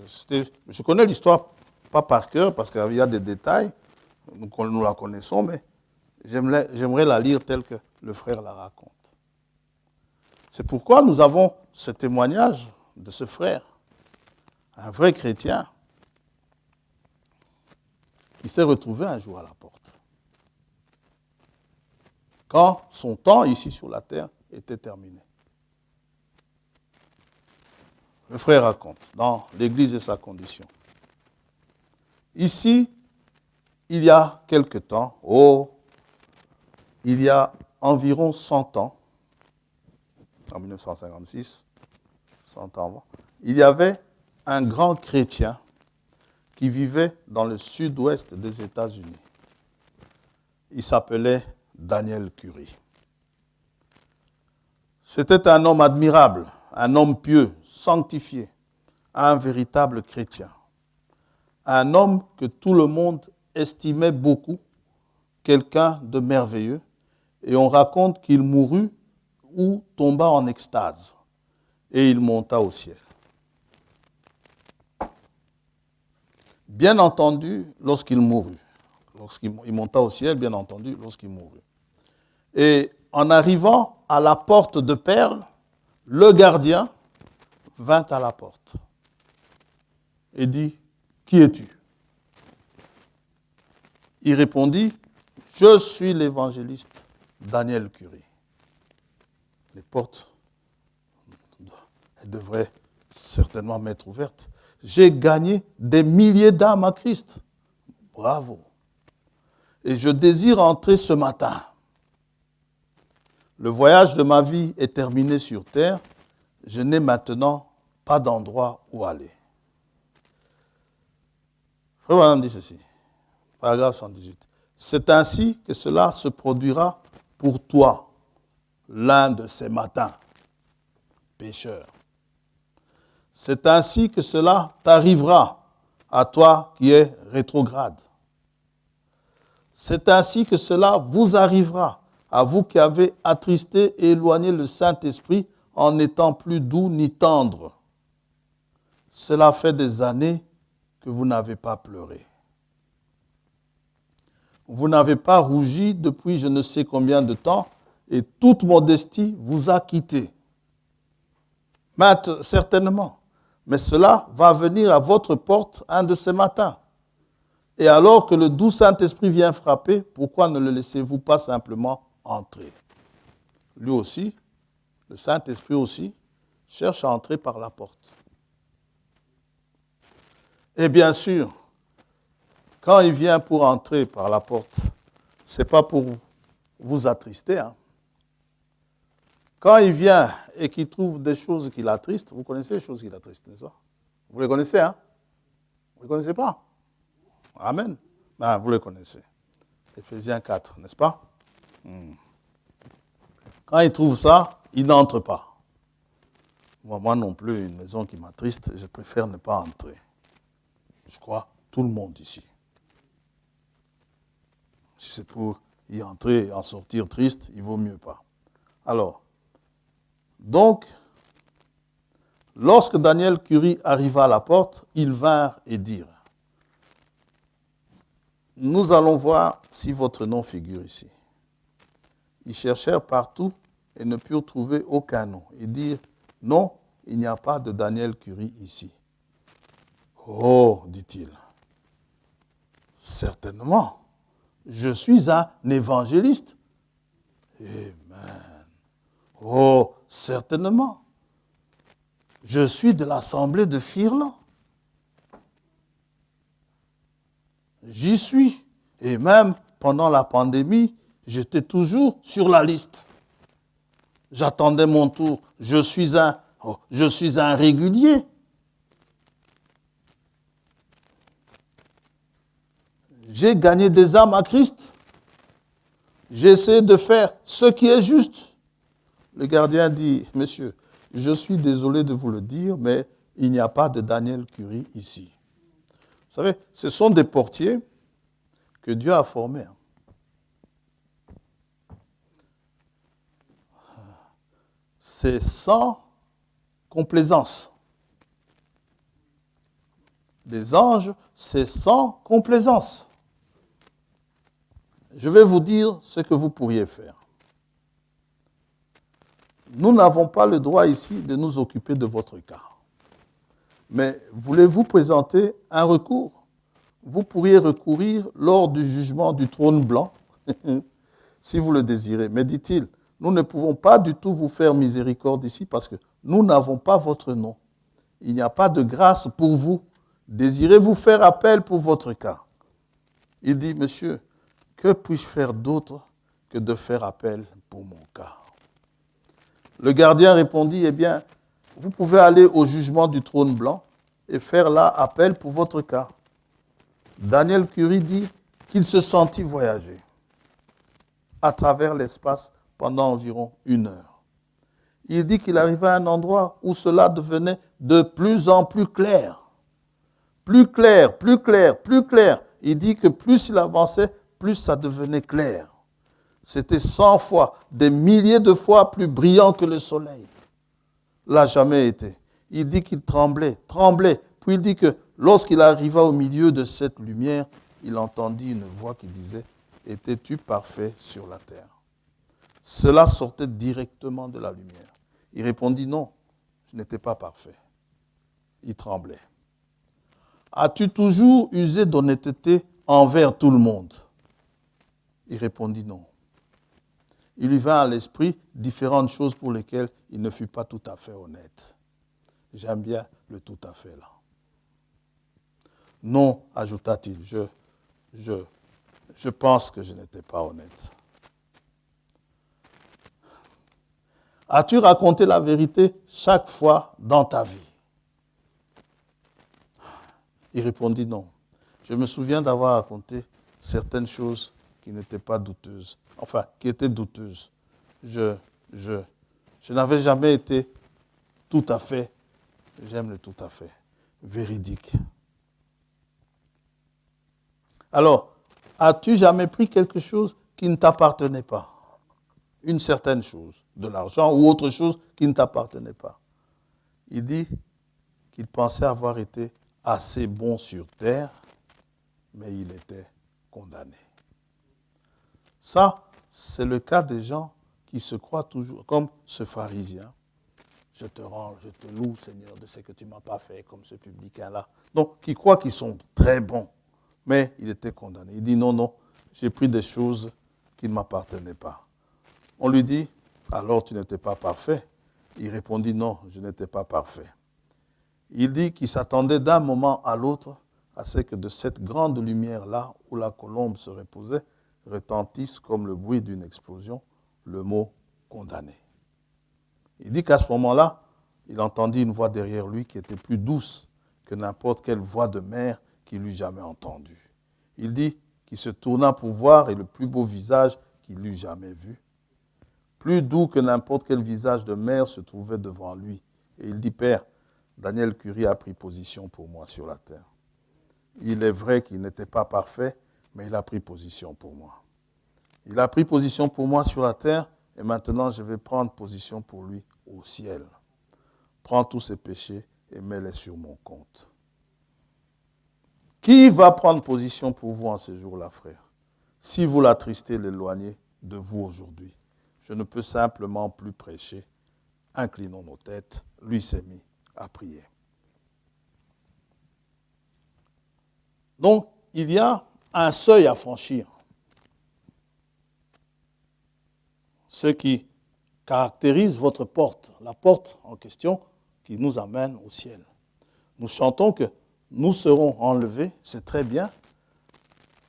je connais l'histoire, pas par cœur, parce qu'il y a des détails, nous la connaissons, mais j'aimerais la lire telle que le frère la raconte. C'est pourquoi nous avons ce témoignage de ce frère, un vrai chrétien, qui s'est retrouvé un jour à la porte. Quand son temps ici sur la terre était terminé. Le frère raconte dans l'Église et sa condition. Ici, il y a quelque temps, il y a environ 100 ans, en 1956, 100 ans avant, il y avait un grand chrétien qui vivait dans le sud-ouest des États-Unis. Il s'appelait Daniel Curie. C'était un homme admirable, un homme pieux, sanctifié, un véritable chrétien. Un homme que tout le monde estimait beaucoup, quelqu'un de merveilleux, et on raconte qu'il mourut ou tomba en extase, et il monta au ciel. Bien entendu, lorsqu'il mourut, lorsqu'il monta au ciel, bien entendu, lorsqu'il mourut. Et en arrivant à la porte de perles, le gardien vint à la porte et dit, « Qui es-tu » Il répondit, « Je suis l'évangéliste Daniel Curie. » Les portes devraient certainement m'être ouvertes. J'ai gagné des milliers d'âmes à Christ. Bravo. Et je désire entrer ce matin. Le voyage de ma vie est terminé sur terre. Je n'ai maintenant pas d'endroit où aller. Frère Branham dit ceci, paragraphe 118. C'est ainsi que cela se produira pour toi, l'un de ces matins, pécheur. C'est ainsi que cela t'arrivera à toi qui es rétrograde. C'est ainsi que cela vous arrivera à vous qui avez attristé et éloigné le Saint-Esprit en n'étant plus doux ni tendre. Cela fait des années que vous n'avez pas pleuré. Vous n'avez pas rougi depuis je ne sais combien de temps et toute modestie vous a quitté. Certainement. Mais cela va venir à votre porte un de ces matins. Et alors que le doux Saint-Esprit vient frapper, pourquoi ne le laissez-vous pas simplement entrer? Lui aussi, le Saint-Esprit aussi, cherche à entrer par la porte. Et bien sûr, quand il vient pour entrer par la porte, ce n'est pas pour vous attrister. Quand il vient et qu'il trouve des choses qui l'attristent, vous connaissez les choses qui l'attristent, n'est-ce pas? Vous les connaissez, hein? Vous ne les connaissez pas? Amen. Ben, vous les connaissez. Éphésiens 4, n'est-ce pas? Quand il trouve ça, il n'entre pas. Moi non plus, une maison qui m'attriste, je préfère ne pas entrer. Je crois, tout le monde ici. Si c'est pour y entrer et en sortir triste, il vaut mieux pas. Alors, donc, lorsque Daniel Curie arriva à la porte, ils vinrent et dirent, « Nous allons voir si votre nom figure ici. » Ils cherchèrent partout et ne purent trouver aucun nom. Ils dirent, « Non, il n'y a pas de Daniel Curie ici. » « Oh, dit-il, certainement, je suis un évangéliste. » Amen. « Oh, certainement, je suis de l'assemblée de Firlan. J'y suis. Et même pendant la pandémie, j'étais toujours sur la liste. J'attendais mon tour. Je suis un régulier. J'ai gagné des âmes à Christ. J'essaie de faire ce qui est juste. Le gardien dit, « Monsieur, je suis désolé de vous le dire, mais il n'y a pas de Daniel Curie ici. Vous savez, ce sont des portiers que Dieu a formés. C'est sans complaisance. Les anges, c'est sans complaisance. Je vais vous dire ce que vous pourriez faire. Nous n'avons pas le droit ici de nous occuper de votre cas. Mais voulez-vous présenter un recours? Vous pourriez recourir lors du jugement du trône blanc, si vous le désirez. Mais dit-il, nous ne pouvons pas du tout vous faire miséricorde ici parce que nous n'avons pas votre nom. Il n'y a pas de grâce pour vous. Désirez-vous faire appel pour votre cas? Il dit, monsieur, que puis-je faire d'autre que de faire appel pour mon cas? Le gardien répondit, eh bien, vous pouvez aller au jugement du trône blanc et faire là appel pour votre cas. Daniel Curie dit qu'il se sentit voyager à travers l'espace pendant environ 1 heure. Il dit qu'il arrivait à un endroit où cela devenait de plus en plus clair. Plus clair, plus clair, plus clair. Il dit que plus il avançait, plus ça devenait clair. C'était 100 fois, des milliers de fois plus brillant que le soleil. L'a jamais été. Il dit qu'il tremblait. Puis il dit que lorsqu'il arriva au milieu de cette lumière, il entendit une voix qui disait « Étais-tu parfait sur la terre ?» Cela sortait directement de la lumière. Il répondit « Non, je n'étais pas parfait. » Il tremblait. « As-tu toujours usé d'honnêteté envers tout le monde ?» Il répondit « Non. » Il lui vint à l'esprit différentes choses pour lesquelles il ne fut pas tout à fait honnête. J'aime bien le tout à fait là. Non, ajouta-t-il, je pense que je n'étais pas honnête. As-tu raconté la vérité chaque fois dans ta vie? Il répondit non. Je me souviens d'avoir raconté certaines choses qui n'étaient pas douteuses, enfin, qui étaient douteuses. Je n'avais jamais été tout à fait, j'aime le tout à fait, véridique. Alors, as-tu jamais pris quelque chose qui ne t'appartenait pas? Une certaine chose, de l'argent ou autre chose qui ne t'appartenait pas. Il dit qu'il pensait avoir été assez bon sur terre, mais il était condamné. Ça, c'est le cas des gens qui se croient toujours, comme ce pharisien. Je te rends, je te loue, Seigneur, de ce que tu ne m'as pas fait, comme ce publicain-là. Donc, qui croient qu'ils sont très bons, mais il était condamné. Il dit non, j'ai pris des choses qui ne m'appartenaient pas. On lui dit, alors tu n'étais pas parfait. Il répondit non, je n'étais pas parfait. Il dit qu'il s'attendait d'un moment à l'autre à ce que de cette grande lumière-là, où la colombe se reposait, retentisse comme le bruit d'une explosion le mot condamné. Il dit qu'à ce moment-là, il entendit une voix derrière lui qui était plus douce que n'importe quelle voix de mère qu'il eût jamais entendue. Il dit qu'il se tourna pour voir et le plus beau visage qu'il eût jamais vu. Plus doux que n'importe quel visage de mère se trouvait devant lui. Et il dit, Père, Daniel Curie a pris position pour moi sur la terre. Il est vrai qu'il n'était pas parfait, mais il a pris position pour moi. Il a pris position pour moi sur la terre, et maintenant je vais prendre position pour lui au ciel. Prends tous ses péchés et mets-les sur mon compte. Qui va prendre position pour vous en ces jours-là, frère? Si vous l'attristez, l'éloignez de vous aujourd'hui. Je ne peux simplement plus prêcher. Inclinons nos têtes. Lui s'est mis à prier. Donc, il y a un seuil à franchir. Ce qui caractérise votre porte, la porte en question qui nous amène au ciel. Nous chantons que nous serons enlevés, c'est très bien.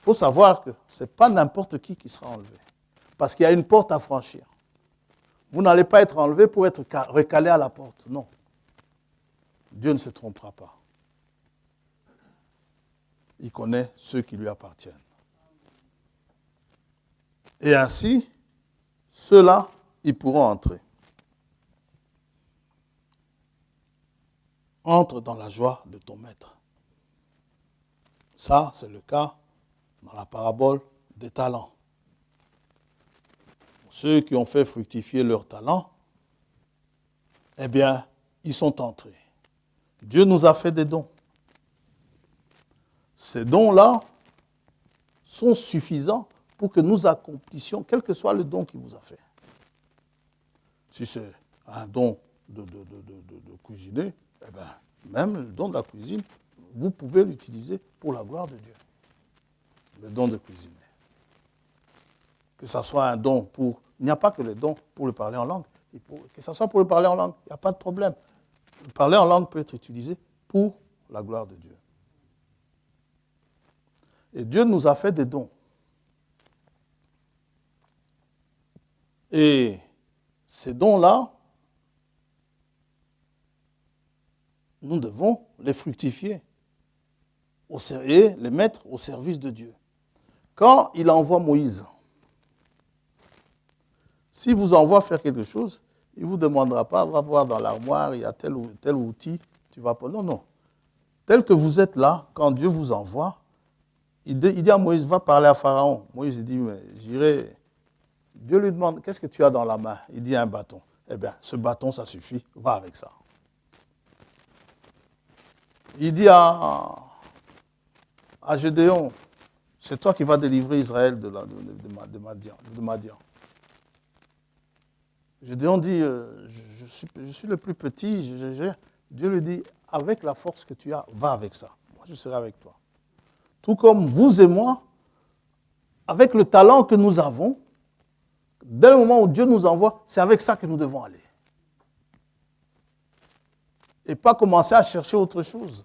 Il faut savoir que ce n'est pas n'importe qui sera enlevé. Parce qu'il y a une porte à franchir. Vous n'allez pas être enlevé pour être recalé à la porte. Non. Dieu ne se trompera pas. Il connaît ceux qui lui appartiennent. Et Et ainsi, ceux-là, ils pourront entrer. entre dans la joie de ton maître. Ça, c'est le cas dans la parabole des talents. Ceux qui ont fait fructifier leurs talents, eh bien, ils sont entrés. Dieu nous a fait des dons. Ces dons-là sont suffisants pour que nous accomplissions, quel que soit le don qu'il vous a fait. Si c'est un don de cuisiner, eh bien, même le don de la cuisine, vous pouvez l'utiliser pour la gloire de Dieu. Le don de cuisiner. Que ce soit un don pour... Il n'y a pas que les dons pour le parler en langue. Que ce soit pour le parler en langue, il n'y a pas de problème. Le parler en langue peut être utilisé pour la gloire de Dieu. Et Dieu nous a fait des dons. Et ces dons-là, nous devons les fructifier et les mettre au service de Dieu. Quand il envoie Moïse, s'il vous envoie faire quelque chose, il ne vous demandera pas, va voir dans l'armoire, il y a tel outil, tu vas pas. Non, non. Tel que vous êtes là, quand Dieu vous envoie, il dit à Moïse, va parler à Pharaon. Moïse dit, mais j'irai. Dieu lui demande, qu'est-ce que tu as dans la main? Il dit, un bâton. Eh bien, ce bâton, ça suffit, va avec ça. Il dit à Gédéon, c'est toi qui vas délivrer Israël de Madian. Gédéon dit, je suis le plus petit, Dieu lui dit, avec la force que tu as, va avec ça. Moi, je serai avec toi. Tout comme vous et moi, avec le talent que nous avons, dès le moment où Dieu nous envoie, c'est avec ça que nous devons aller. Et pas commencer à chercher autre chose.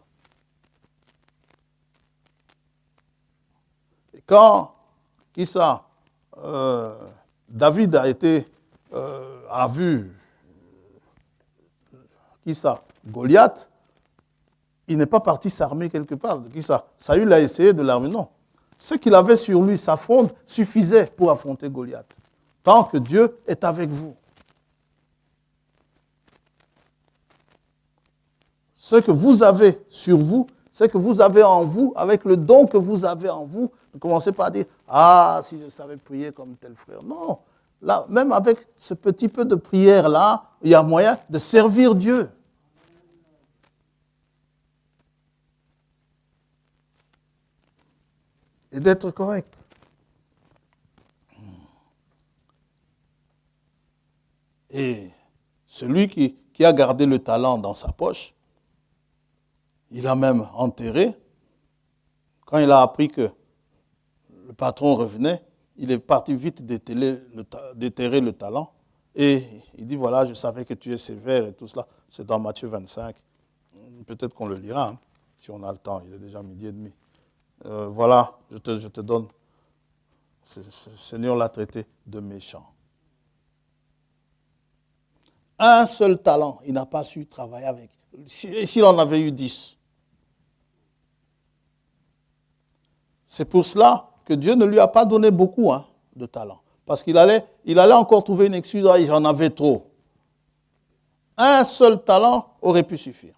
Et quand, David a vu, Goliath, il n'est pas parti s'armer quelque part. Saül a essayé de l'armer, non. Ce qu'il avait sur lui, sa fronde, suffisait pour affronter Goliath. Tant que Dieu est avec vous. Ce que vous avez sur vous, ce que vous avez en vous, avec le don que vous avez en vous, ne commencez pas à dire « Ah, si je savais prier comme tel frère ». Non, là, même avec ce petit peu de prière-là, il y a moyen de servir Dieu. Et d'être correct. Et celui qui a gardé le talent dans sa poche, il a même enterré. Quand il a appris que le patron revenait, il est parti vite déterrer le talent. Et il dit, voilà, je savais que tu es sévère et tout cela. C'est dans Matthieu 25. Peut-être qu'on le lira, hein, si on a le temps. Il est déjà 12h30. Voilà, je te donne. Ce Seigneur l'a traité de méchant. Un seul talent, il n'a pas su travailler avec. S'il en avait eu 10. C'est pour cela que Dieu ne lui a pas donné beaucoup de talent. Parce qu'il allait encore trouver une excuse, j'en avais trop. Un seul talent aurait pu suffire.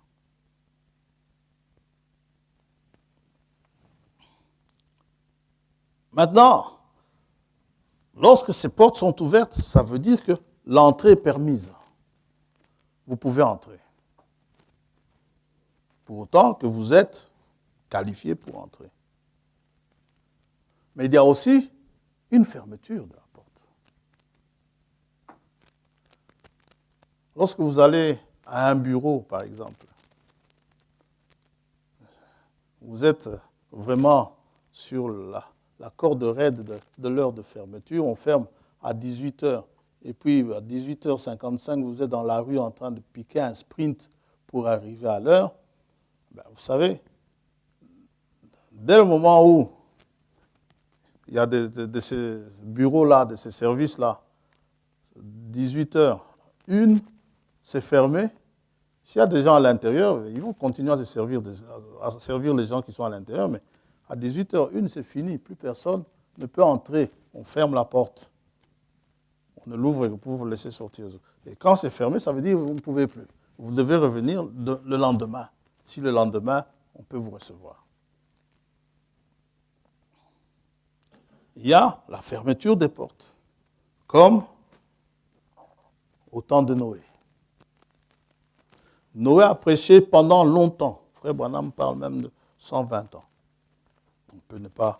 Maintenant, lorsque ces portes sont ouvertes, ça veut dire que l'entrée est permise. Vous pouvez entrer. Pour autant que vous êtes qualifié pour entrer. Mais il y a aussi une fermeture de la porte. Lorsque vous allez à un bureau, par exemple, vous êtes vraiment sur la corde raide de l'heure de fermeture. On ferme à 18h. Et puis, à 18h55, vous êtes dans la rue en train de piquer un sprint pour arriver à l'heure. Ben, vous savez, dès le moment où il y a de ces bureaux-là, de ces services-là, 18h01, c'est fermé. S'il y a des gens à l'intérieur, ils vont continuer à servir les gens qui sont à l'intérieur, mais à 18h01, c'est fini. Plus personne ne peut entrer. On ferme la porte. On ne l'ouvre que pour vous laisser sortir. Et quand c'est fermé, ça veut dire que vous ne pouvez plus. vous devez revenir le lendemain. Si le lendemain, on peut vous recevoir. Il y a la fermeture des portes, comme au temps de Noé. Noé a prêché pendant longtemps. Frère Branham parle même de 120 ans. On peut ne pas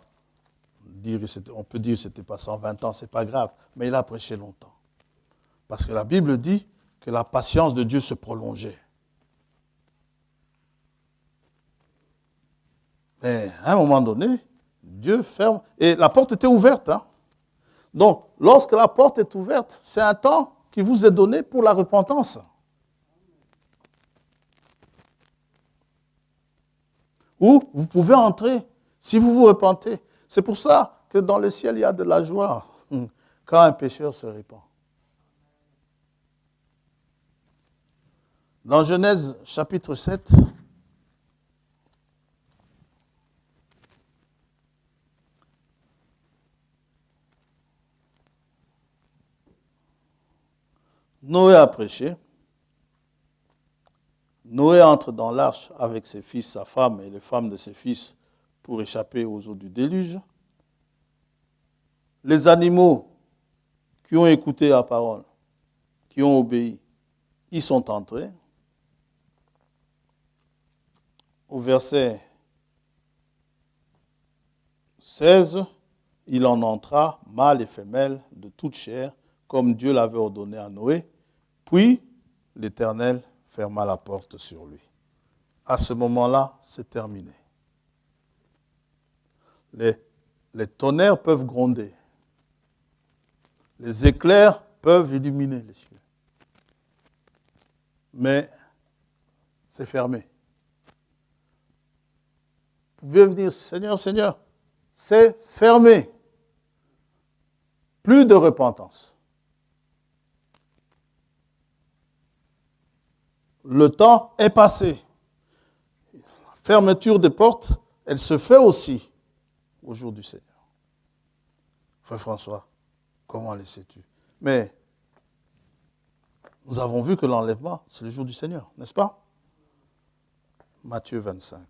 dire, on peut dire que ce n'était pas 120 ans, ce n'est pas grave, mais il a prêché longtemps. Parce que la Bible dit que la patience de Dieu se prolongeait. Mais à un moment donné, Dieu ferme, et la porte était ouverte. Hein? Donc, lorsque la porte est ouverte, c'est un temps qui vous est donné pour la repentance. Où vous pouvez entrer si vous vous repentez. C'est pour ça que dans le ciel, il y a de la joie quand un pécheur se répand. Dans Genèse chapitre 7, Noé a prêché. Noé entre dans l'arche avec ses fils, sa femme et les femmes de ses fils pour échapper aux eaux du déluge. Les animaux qui ont écouté la parole, qui ont obéi, y sont entrés. Au verset 16, il en entra, mâle et femelle, de toute chair, comme Dieu l'avait ordonné à Noé. Puis l'Éternel ferma la porte sur lui. À ce moment-là, c'est terminé. Les tonnerres peuvent gronder. Les éclairs peuvent illuminer les cieux. Mais c'est fermé. Vous pouvez venir, Seigneur, Seigneur, c'est fermé. Plus de repentance. Le temps est passé. La fermeture des portes, elle se fait aussi au jour du Seigneur. Frère François, comment le sais-tu? Mais nous avons vu que l'enlèvement, c'est le jour du Seigneur, n'est-ce pas? Matthieu 25.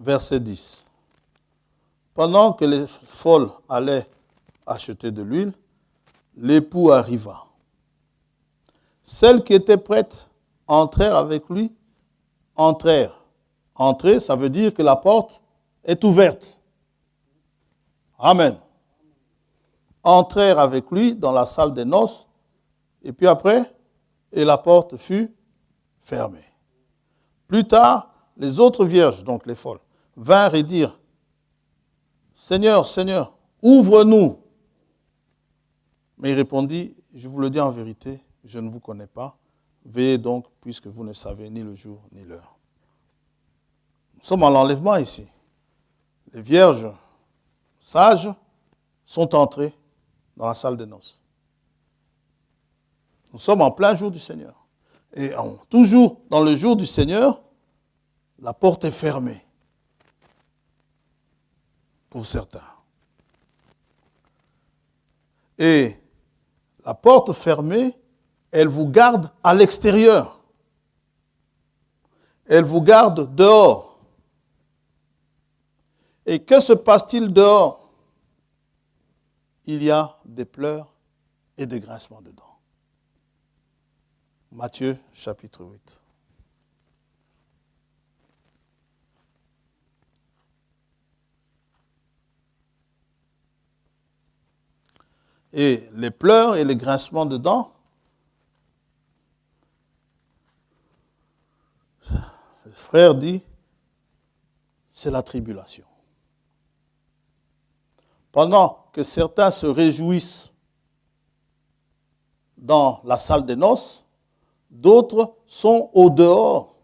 Verset 10. Pendant que les folles allaient acheter de l'huile, l'époux arriva. Celles qui étaient prêtes entrèrent avec lui, entrèrent. Entrer, ça veut dire que la porte est ouverte. Amen. Entrèrent avec lui dans la salle des noces, et puis après, et la porte fut fermée. Plus tard, les autres vierges, donc les folles, vinrent et dirent, Seigneur, Seigneur, ouvre-nous. Mais il répondit, je vous le dis en vérité, je ne vous connais pas. Veillez donc, puisque vous ne savez ni le jour ni l'heure. Nous sommes à l'enlèvement ici. Les vierges sages sont entrées dans la salle des noces. Nous sommes en plein jour du Seigneur. Et toujours dans le jour du Seigneur, la porte est fermée. Pour certains. Et la porte fermée, elle vous garde à l'extérieur. Elle vous garde dehors. Et que se passe-t-il dehors? Il y a des pleurs et des grincements de dents. Matthieu chapitre 8. Et les pleurs et les grincements de dents, le frère dit, c'est la tribulation. Pendant que certains se réjouissent dans la salle des noces, d'autres sont au dehors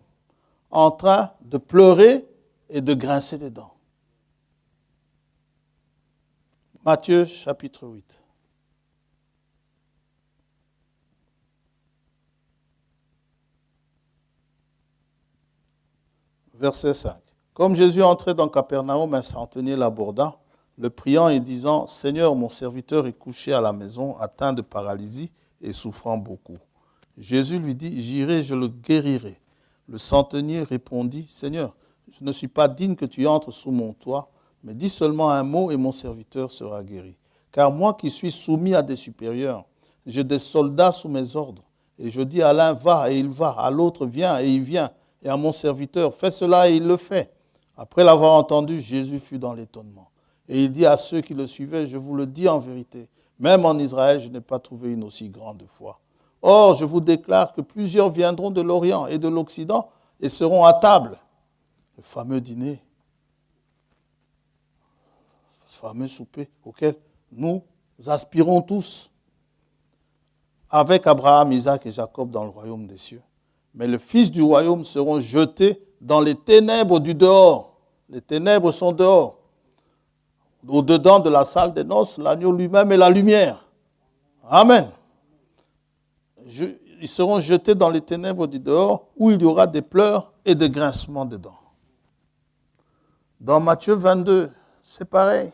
en train de pleurer et de grincer des dents. Matthieu chapitre 8. Verset 5. Comme Jésus entrait dans Capernaum, un centenier l'aborda, le priant et disant, « Seigneur, mon serviteur est couché à la maison, atteint de paralysie et souffrant beaucoup. » Jésus lui dit, « J'irai, je le guérirai. » Le centenier répondit, « Seigneur, je ne suis pas digne que tu entres sous mon toit, mais dis seulement un mot et mon serviteur sera guéri. Car moi qui suis soumis à des supérieurs, j'ai des soldats sous mes ordres, et je dis à l'un, va, et il va, à l'autre, viens, et il vient, et à mon serviteur, fais cela, et il le fait. » Après l'avoir entendu, Jésus fut dans l'étonnement. Et il dit à ceux qui le suivaient, « Je vous le dis en vérité, même en Israël, je n'ai pas trouvé une aussi grande foi. Or, je vous déclare que plusieurs viendront de l'Orient et de l'Occident et seront à table. » Le fameux dîner, ce fameux souper auquel nous aspirons tous, avec Abraham, Isaac et Jacob dans le royaume des cieux. Mais les fils du royaume seront jetés dans les ténèbres du dehors. Les ténèbres sont dehors. Au-dedans de la salle des noces, l'agneau lui-même est la lumière. Amen. Ils seront jetés dans les ténèbres du dehors, où il y aura des pleurs et des grincements de dents. Dans Matthieu 22, c'est pareil.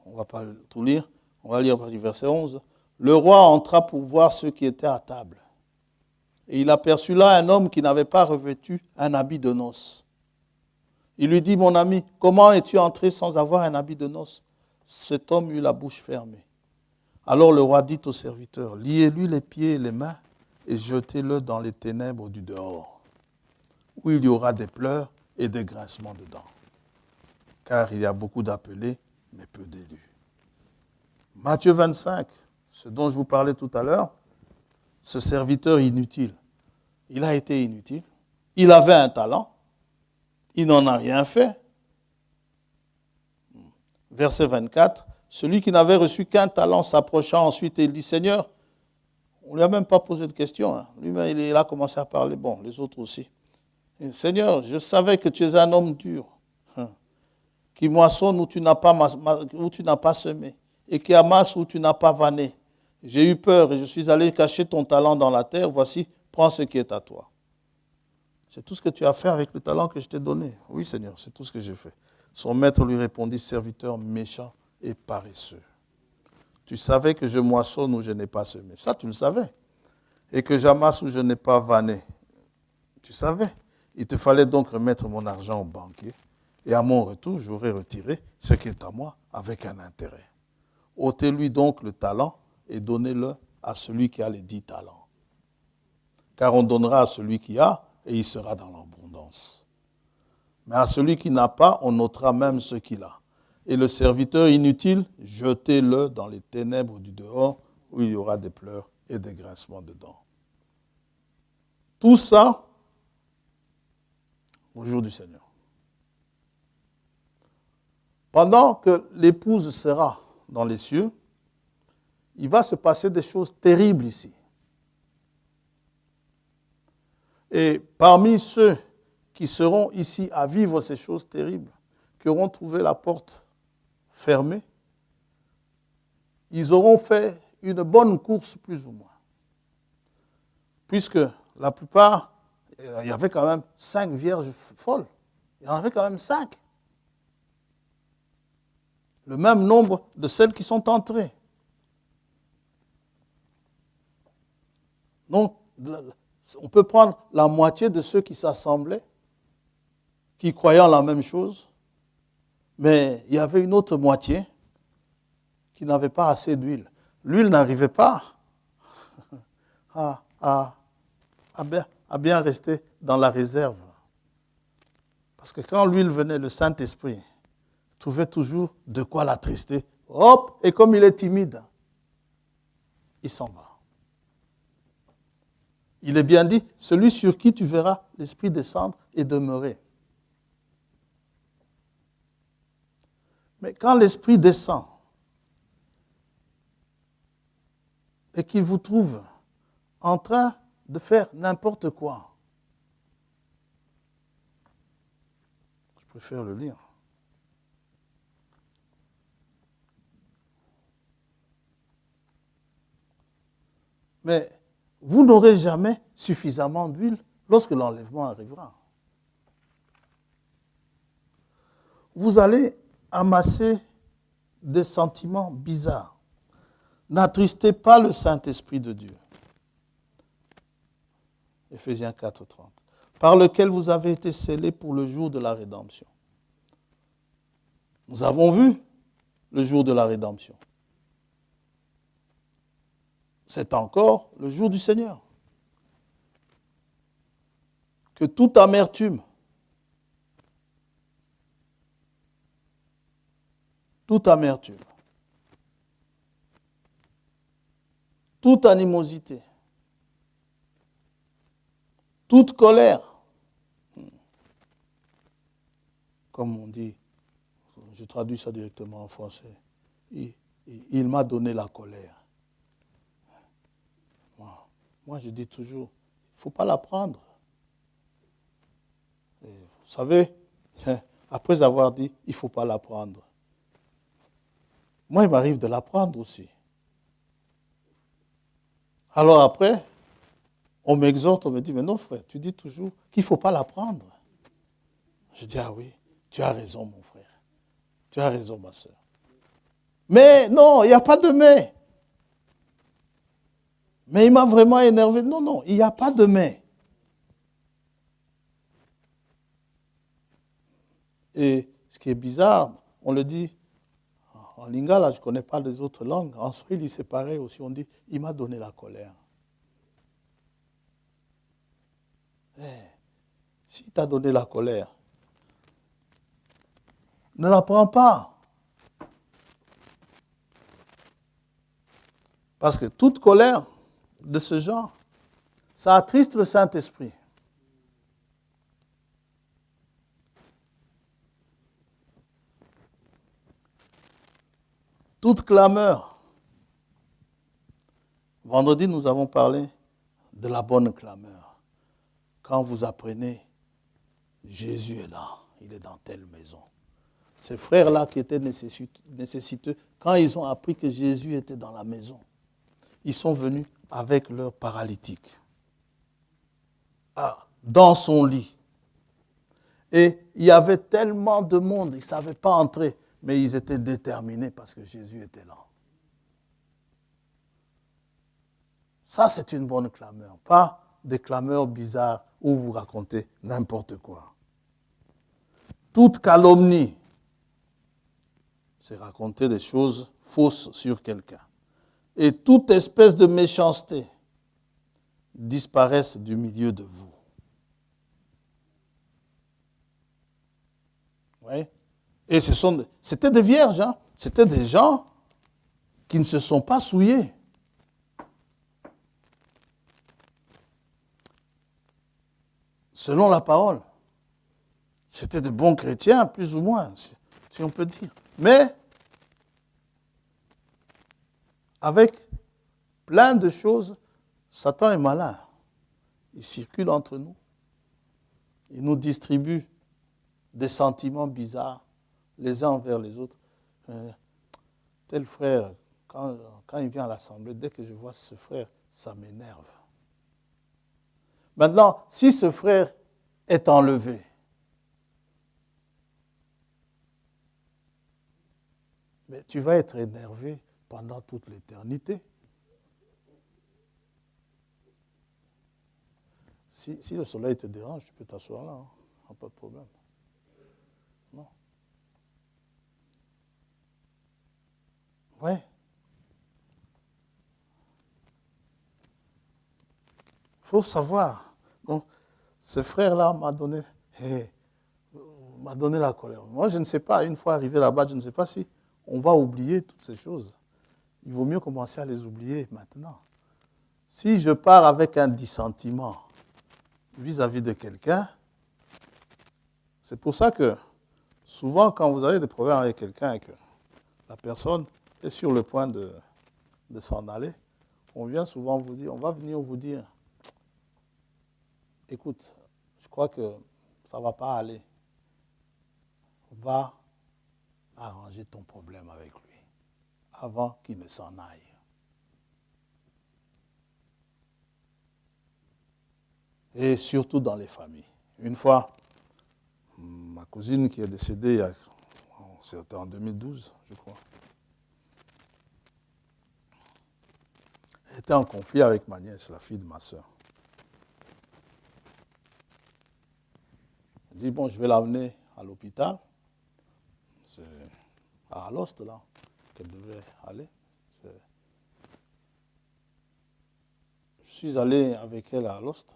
On va pas tout lire, on va lire du verset 11. Le roi entra pour voir ceux qui étaient à table. Et il aperçut là un homme qui n'avait pas revêtu un habit de noces. Il lui dit, mon ami, comment es-tu entré sans avoir un habit de noces? Cet homme eut la bouche fermée. Alors le roi dit au serviteur, liez-lui les pieds et les mains et jetez-le dans les ténèbres du dehors, où il y aura des pleurs et des grincements de dents. Car il y a beaucoup d'appelés, mais peu d'élus. Matthieu 25, ce dont je vous parlais tout à l'heure, ce serviteur inutile, il a été inutile, il avait un talent, il n'en a rien fait. Verset 24, celui qui n'avait reçu qu'un talent s'approcha ensuite et il dit, Seigneur, on ne lui a même pas posé de question, hein. Lui-même il a commencé à parler, bon, les autres aussi. Et, Seigneur, je savais que tu es un homme dur, qui moissonne où tu n'as pas semé, et qui amasse où tu n'as pas vanné. J'ai eu peur et je suis allé cacher ton talent dans la terre. Voici, prends ce qui est à toi. C'est tout ce que tu as fait avec le talent que je t'ai donné. Oui, Seigneur, c'est tout ce que j'ai fait. Son maître lui répondit, serviteur méchant et paresseux. Tu savais que je moissonne où je n'ai pas semé. Ça, tu le savais. Et que j'amasse où je n'ai pas vanné. Tu savais. Il te fallait donc remettre mon argent au banquier. Et à mon retour, j'aurais retiré ce qui est à moi avec un intérêt. Ôtez-lui donc le talent et donnez-le à celui qui a les 10 talents. Car on donnera à celui qui a, et il sera dans l'abondance. Mais à celui qui n'a pas, on ôtera même ce qu'il a. Et le serviteur inutile, jetez-le dans les ténèbres du dehors, où il y aura des pleurs et des grincements de dents. Tout ça au jour du Seigneur. Pendant que l'épouse sera dans les cieux, il va se passer des choses terribles ici. Et parmi ceux qui seront ici à vivre ces choses terribles, qui auront trouvé la porte fermée, ils auront fait une bonne course plus ou moins. Puisque la plupart, il y avait quand même 5 vierges folles. Il y en avait quand même 5. Le même nombre de celles qui sont entrées. Donc, on peut prendre la moitié de ceux qui s'assemblaient, qui croyaient en la même chose, mais il y avait une autre moitié qui n'avait pas assez d'huile. L'huile n'arrivait pas à bien rester dans la réserve. Parce que quand l'huile venait, le Saint-Esprit trouvait toujours de quoi l'attrister. Hop, et comme il est timide, il s'en va. Il est bien dit, celui sur qui tu verras l'Esprit descendre et demeurer. Mais quand l'Esprit descend, et qu'il vous trouve en train de faire n'importe quoi. Je préfère le lire. Mais vous n'aurez jamais suffisamment d'huile lorsque l'enlèvement arrivera. Vous allez amasser des sentiments bizarres. N'attristez pas le Saint-Esprit de Dieu. Éphésiens 4:30. Par lequel vous avez été scellés pour le jour de la rédemption. Nous avons vu le jour de la rédemption. C'est encore le jour du Seigneur. Que toute amertume, toute animosité, toute colère, comme on dit, je traduis ça directement en français, il m'a donné la colère. Moi, je dis toujours, il ne faut pas la prendre. Et vous savez, après avoir dit, il ne faut pas la prendre, moi, il m'arrive de la prendre aussi. Alors après, on m'exhorte, on me dit, mais non frère, tu dis toujours qu'il ne faut pas la prendre. Je dis, ah oui, tu as raison mon frère, tu as raison ma soeur. Mais non, il n'y a pas de mais. Mais il m'a vraiment énervé. Non, il n'y a pas de mais. Et ce qui est bizarre, on le dit, en lingala, je ne connais pas les autres langues, en swahili c'est pareil aussi, on dit, il m'a donné la colère. S'il t'a donné la colère, ne la prends pas. Parce que toute colère de ce genre, ça attriste le Saint-Esprit. Toute clameur. Vendredi, nous avons parlé de la bonne clameur. Quand vous apprenez, Jésus est là, il est dans telle maison. Ces frères-là qui étaient nécessiteux, quand ils ont appris que Jésus était dans la maison, ils sont venus avec leur paralytique, dans son lit. Et il y avait tellement de monde, ils ne savaient pas entrer, mais ils étaient déterminés parce que Jésus était là. Ça, c'est une bonne clameur, pas des clameurs bizarres où vous racontez n'importe quoi. Toute calomnie, c'est raconter des choses fausses sur quelqu'un. Et toute espèce de méchanceté disparaisse du milieu de vous. Oui. Et c'était des vierges, hein? C'était des gens qui ne se sont pas souillés. Selon la parole. C'était de bons chrétiens, plus ou moins, si on peut dire. Mais avec plein de choses, Satan est malin. Il circule entre nous. Il nous distribue des sentiments bizarres, les uns envers les autres. Tel frère, quand il vient à l'assemblée, dès que je vois ce frère, ça m'énerve. Maintenant, si ce frère est enlevé, mais tu vas être énervé pendant toute l'éternité. Si le soleil te dérange, tu peux t'asseoir là, hein, pas de problème. Non. Ouais. Il faut savoir. Donc, ce frère-là m'a donné la colère. Moi, je ne sais pas, une fois arrivé là-bas, je ne sais pas si on va oublier toutes ces choses. Il vaut mieux commencer à les oublier maintenant. Si je pars avec un dissentiment vis-à-vis de quelqu'un, c'est pour ça que souvent, quand vous avez des problèmes avec quelqu'un et que la personne est sur le point de s'en aller, on vient souvent vous dire, on va venir vous dire, écoute, je crois que ça ne va pas aller. Va arranger ton problème avec lui avant qu'il ne s'en aille. Et surtout dans les familles. Une fois, ma cousine qui est décédée, c'était en 2012, je crois. Elle était en conflit avec ma nièce, la fille de ma soeur. Elle dit, bon, je vais l'amener à l'hôpital. C'est à Alost, là, qu'elle devait aller. Je suis allé avec elle à Alost.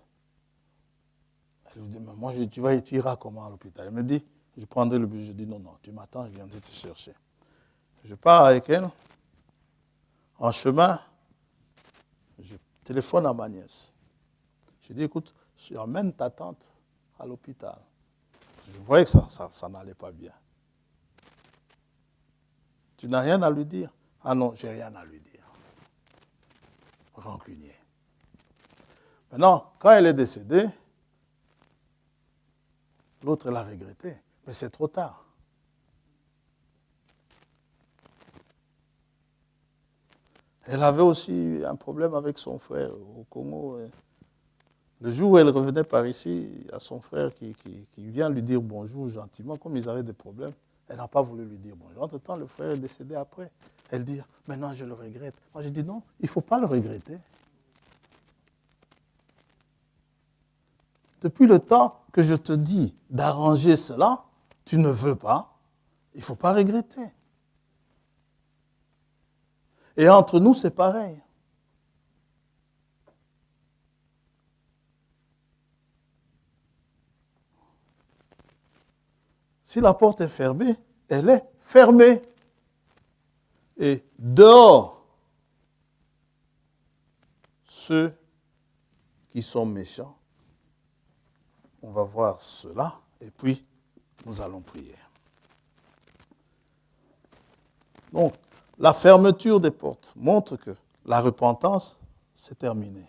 Elle lui dit, mais moi, tu iras comment à l'hôpital? Elle me dit, je prendrai le bus. Je dis, non, tu m'attends, je viendrai te chercher. Je pars avec elle. En chemin, je téléphone à ma nièce. Je dis, écoute, je emmène ta tante à l'hôpital. Je voyais que ça n'allait pas bien. Tu n'as rien à lui dire? Ah non, j'ai rien à lui dire. Rancunier. Maintenant, quand elle est décédée, l'autre l'a regretté. Mais c'est trop tard. Elle avait aussi un problème avec son frère au Congo. Le jour où elle revenait par ici, il y a son frère qui vient lui dire bonjour gentiment, comme ils avaient des problèmes. Elle n'a pas voulu lui dire bonjour. Entre-temps, le frère est décédé après. Elle dit, maintenant je le regrette. Moi, j'ai dit, non, il ne faut pas le regretter. Depuis le temps que je te dis d'arranger cela, tu ne veux pas, il ne faut pas regretter. Et entre nous, c'est pareil. Si la porte est fermée, elle est fermée. Et dehors, ceux qui sont méchants, on va voir cela et puis nous allons prier. Donc, la fermeture des portes montre que la repentance, c'est terminé.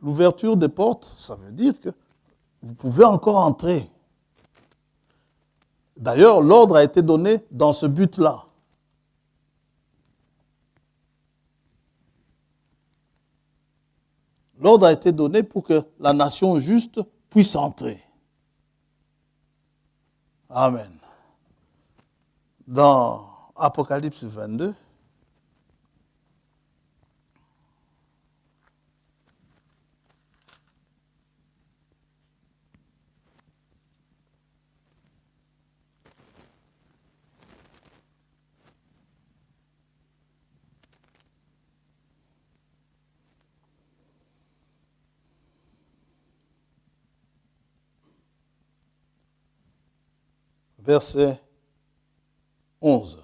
L'ouverture des portes, ça veut dire que vous pouvez encore entrer. D'ailleurs, l'ordre a été donné dans ce but-là. L'ordre a été donné pour que la nation juste puisse entrer. Amen. Dans Apocalypse 22, verset 11.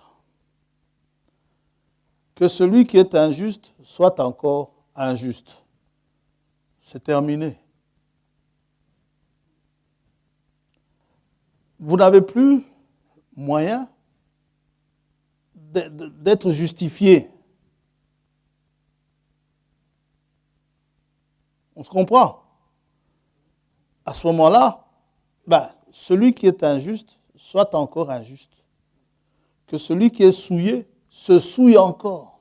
Que celui qui est injuste soit encore injuste. C'est terminé. Vous n'avez plus moyen d'être justifié. On se comprend? À ce moment-là, celui qui est injuste soit encore injuste. Que celui qui est souillé se souille encore.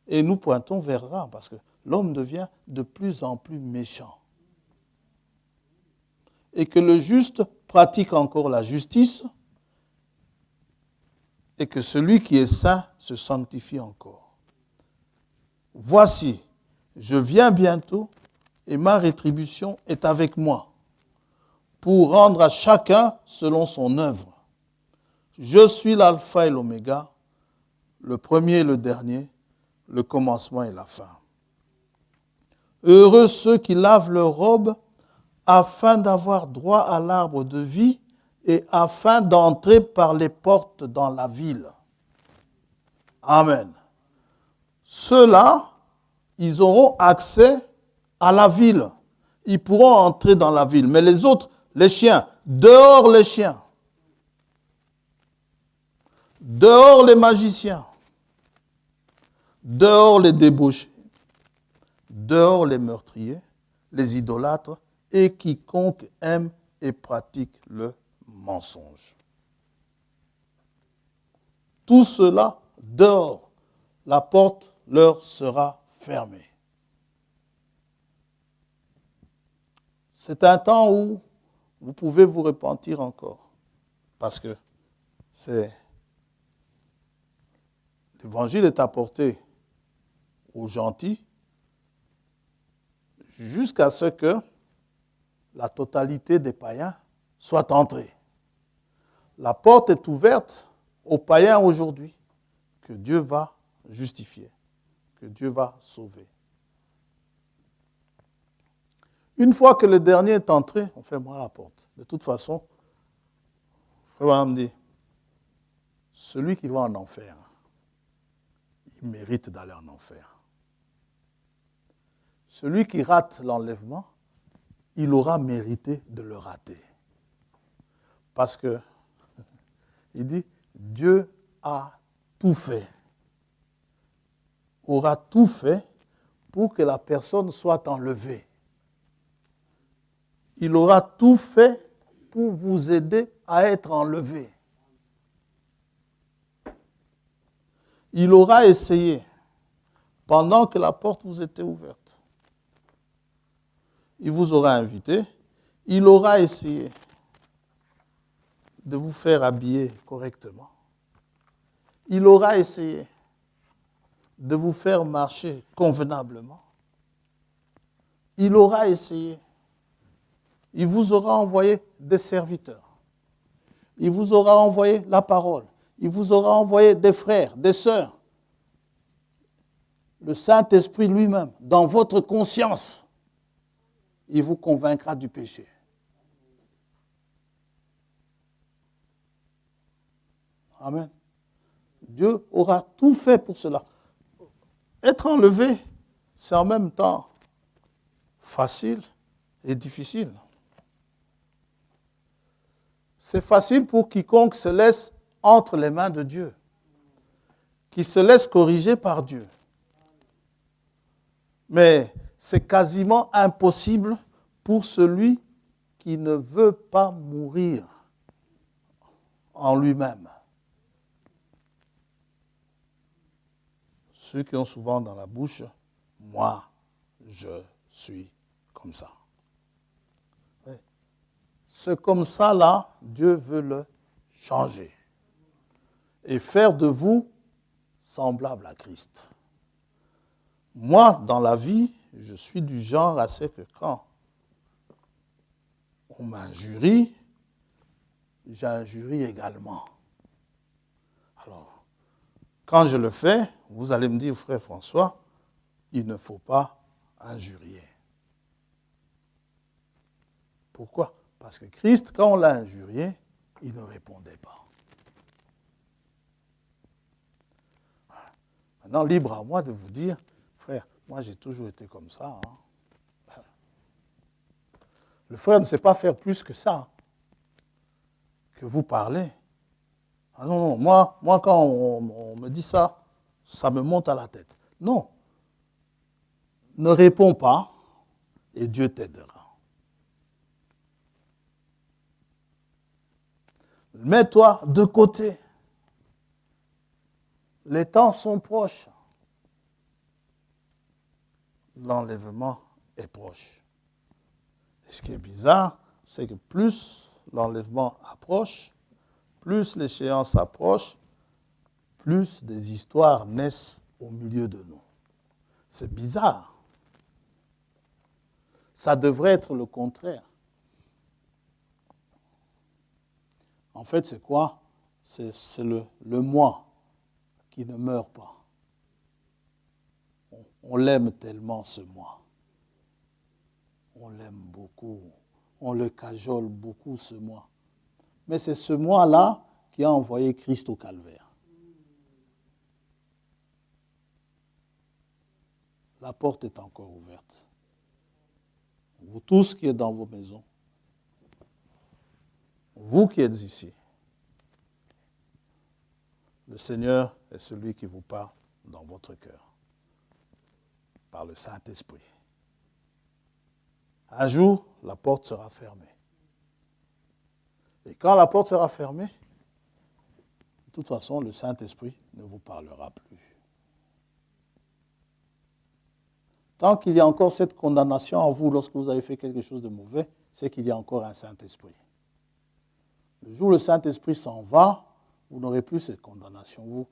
Et nous pointons vers là, parce que l'homme devient de plus en plus méchant. Et que le juste pratique encore la justice, et que celui qui est saint se sanctifie encore. Voici, je viens bientôt, et ma rétribution est avec moi, pour rendre à chacun selon son œuvre. Je suis l'alpha et l'oméga, le premier et le dernier, le commencement et la fin. Heureux ceux qui lavent leurs robes afin d'avoir droit à l'arbre de vie et afin d'entrer par les portes dans la ville. Amen. Ceux-là, ils auront accès à la ville. Ils pourront entrer dans la ville. Mais les autres, les chiens, dehors les chiens. Dehors les magiciens, dehors les débauchés, dehors les meurtriers, les idolâtres et quiconque aime et pratique le mensonge. Tout cela, dehors, la porte leur sera fermée. C'est un temps où vous pouvez vous repentir encore, parce que l'évangile est apporté aux gentils jusqu'à ce que la totalité des païens soit entrée. La porte est ouverte aux païens aujourd'hui, que Dieu va justifier, que Dieu va sauver. Une fois que le dernier est entré, on fermera la porte. De toute façon, Frère Branham dit, celui qui va en enfer, il mérite d'aller en enfer. Celui qui rate l'enlèvement, il aura mérité de le rater. Parce que, il dit, Dieu a tout fait, aura tout fait pour que la personne soit enlevée. Il aura tout fait pour vous aider à être enlevé. Il aura essayé, pendant que la porte vous était ouverte. Il vous aura invité, il aura essayé de vous faire habiller correctement. Il aura essayé de vous faire marcher convenablement. Il aura essayé. Il vous aura envoyé des serviteurs. Il vous aura envoyé la parole. Il vous aura envoyé des frères, des sœurs. Le Saint-Esprit lui-même, dans votre conscience, il vous convaincra du péché. Amen. Dieu aura tout fait pour cela. Être enlevé, c'est en même temps facile et difficile. C'est facile pour quiconque se laisse entre les mains de Dieu, qui se laisse corriger par Dieu. Mais c'est quasiment impossible pour celui qui ne veut pas mourir en lui-même. Ceux qui ont souvent dans la bouche, moi, je suis comme ça. Ce comme ça là, Dieu veut le changer et faire de vous semblable à Christ. Moi, dans la vie, je suis du genre à ce que quand on m'injurie, j'injurie également. Alors, quand je le fais, vous allez me dire, frère François, il ne faut pas injurier. Pourquoi ? Parce que Christ, quand on l'a injurié, il ne répondait pas. Maintenant, libre à moi de vous dire, frère, moi j'ai toujours été comme ça. Le frère ne sait pas faire plus que ça, que vous parlez. Ah non, moi quand on me dit ça, ça me monte à la tête. Non. Ne réponds pas et Dieu t'aidera. Mets-toi de côté. Les temps sont proches. L'enlèvement est proche. Et ce qui est bizarre, c'est que plus l'enlèvement approche, plus l'échéance approche, plus des histoires naissent au milieu de nous. C'est bizarre. Ça devrait être le contraire. En fait, c'est quoi ? C'est le moi qui ne meurt pas. On l'aime tellement, ce moi. On l'aime beaucoup. On le cajole beaucoup, ce moi. Mais c'est ce moi-là qui a envoyé Christ au calvaire. La porte est encore ouverte. Vous tous qui êtes dans vos maisons, vous qui êtes ici, Le Seigneur est celui qui vous parle dans votre cœur, par le Saint-Esprit. Un jour, la porte sera fermée. Et quand la porte sera fermée, de toute façon, le Saint-Esprit ne vous parlera plus. Tant qu'il y a encore cette condamnation en vous lorsque vous avez fait quelque chose de mauvais, c'est qu'il y a encore un Saint-Esprit. Le jour où le Saint-Esprit s'en va, vous n'aurez plus cette condamnation.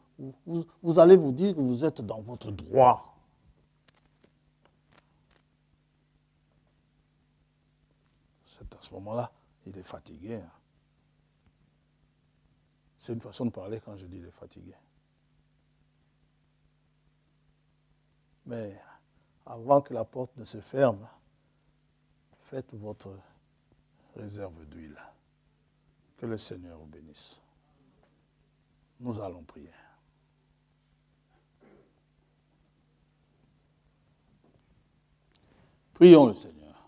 Vous allez vous dire que vous êtes dans votre droit. C'est à ce moment-là, il est fatigué. Hein. C'est une façon de parler quand je dis il est fatigué. Mais avant que la porte ne se ferme, faites votre réserve d'huile. Que le Seigneur vous bénisse. Nous allons prier. Prions le Seigneur.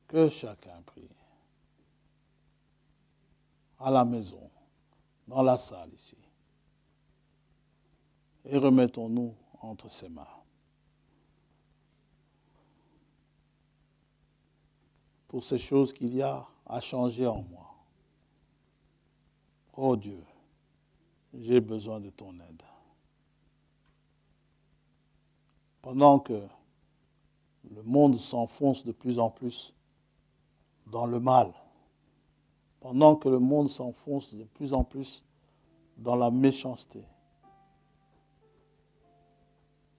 Que chacun prie. À la maison, dans la salle ici. Et remettons-nous entre ses mains. Pour ces choses qu'il y a à changer en moi. Oh Dieu, j'ai besoin de ton aide. Pendant que le monde s'enfonce de plus en plus dans le mal, pendant que le monde s'enfonce de plus en plus dans la méchanceté,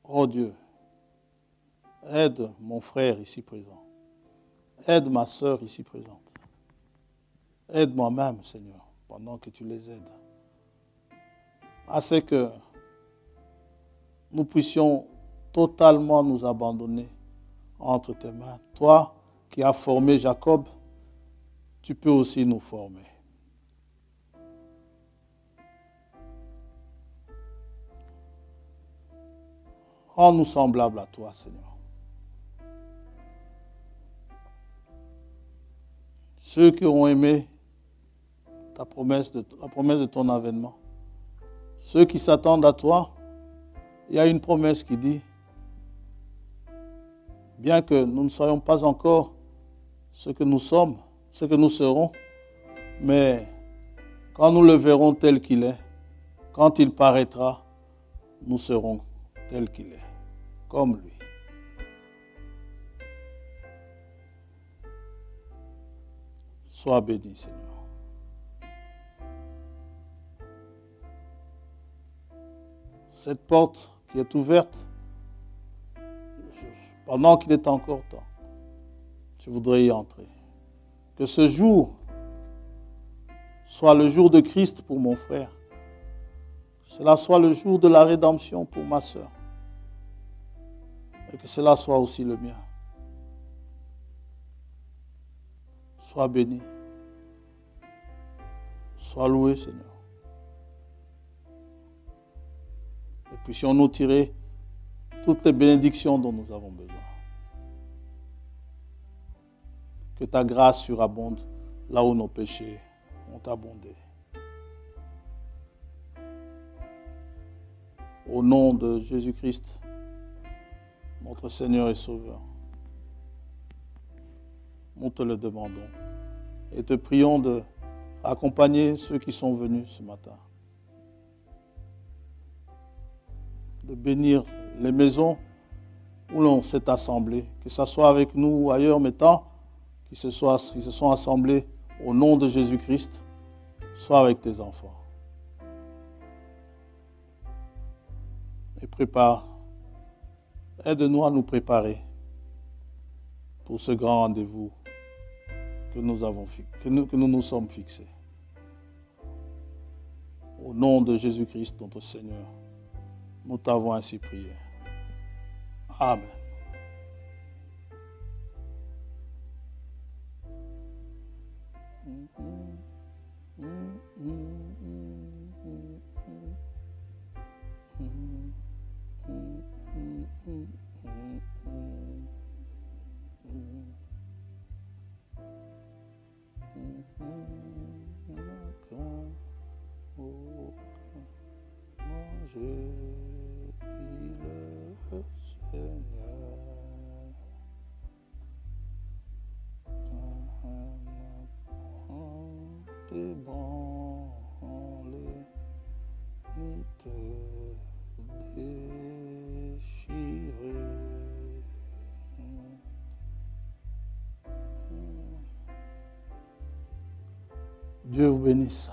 oh Dieu, aide mon frère ici présent, aide ma sœur ici présente, aide moi-même, Seigneur, pendant que tu les aides, afin que nous puissions totalement nous abandonner entre tes mains. Toi qui as formé Jacob, tu peux aussi nous former. Rends-nous semblables à toi, Seigneur. Ceux qui ont aimé la promesse de ton avènement, ceux qui s'attendent à toi, il y a une promesse qui dit, bien que nous ne soyons pas encore ce que nous sommes, ce que nous serons, mais quand nous le verrons tel qu'il est, quand il paraîtra, nous serons tel qu'il est, comme lui. Sois béni, Seigneur. Cette porte qui est ouverte, pendant qu'il est encore temps, je voudrais y entrer. Que ce jour soit le jour de Christ pour mon frère. Cela soit le jour de la rédemption pour ma sœur. Et que cela soit aussi le mien. Sois béni. Sois loué, Seigneur. Et puissions-nous tirer toutes les bénédictions dont nous avons besoin. Que ta grâce surabonde là où nos péchés ont abondé. Au nom de Jésus-Christ, notre Seigneur et Sauveur, nous te le demandons et te prions de accompagner ceux qui sont venus ce matin, de bénir les maisons où l'on s'est assemblé, que ce soit avec nous ou ailleurs, mais tant qu'ils se sont assemblés au nom de Jésus-Christ, soit avec tes enfants. Et aide-nous à nous préparer pour ce grand rendez-vous que nous nous sommes fixés. Au nom de Jésus-Christ, notre Seigneur, nous t'avons ainsi prié. Amen. Mm-hmm. J'ai dit le Seigneur, t'es bon, les te déchirer. Dieu vous bénisse.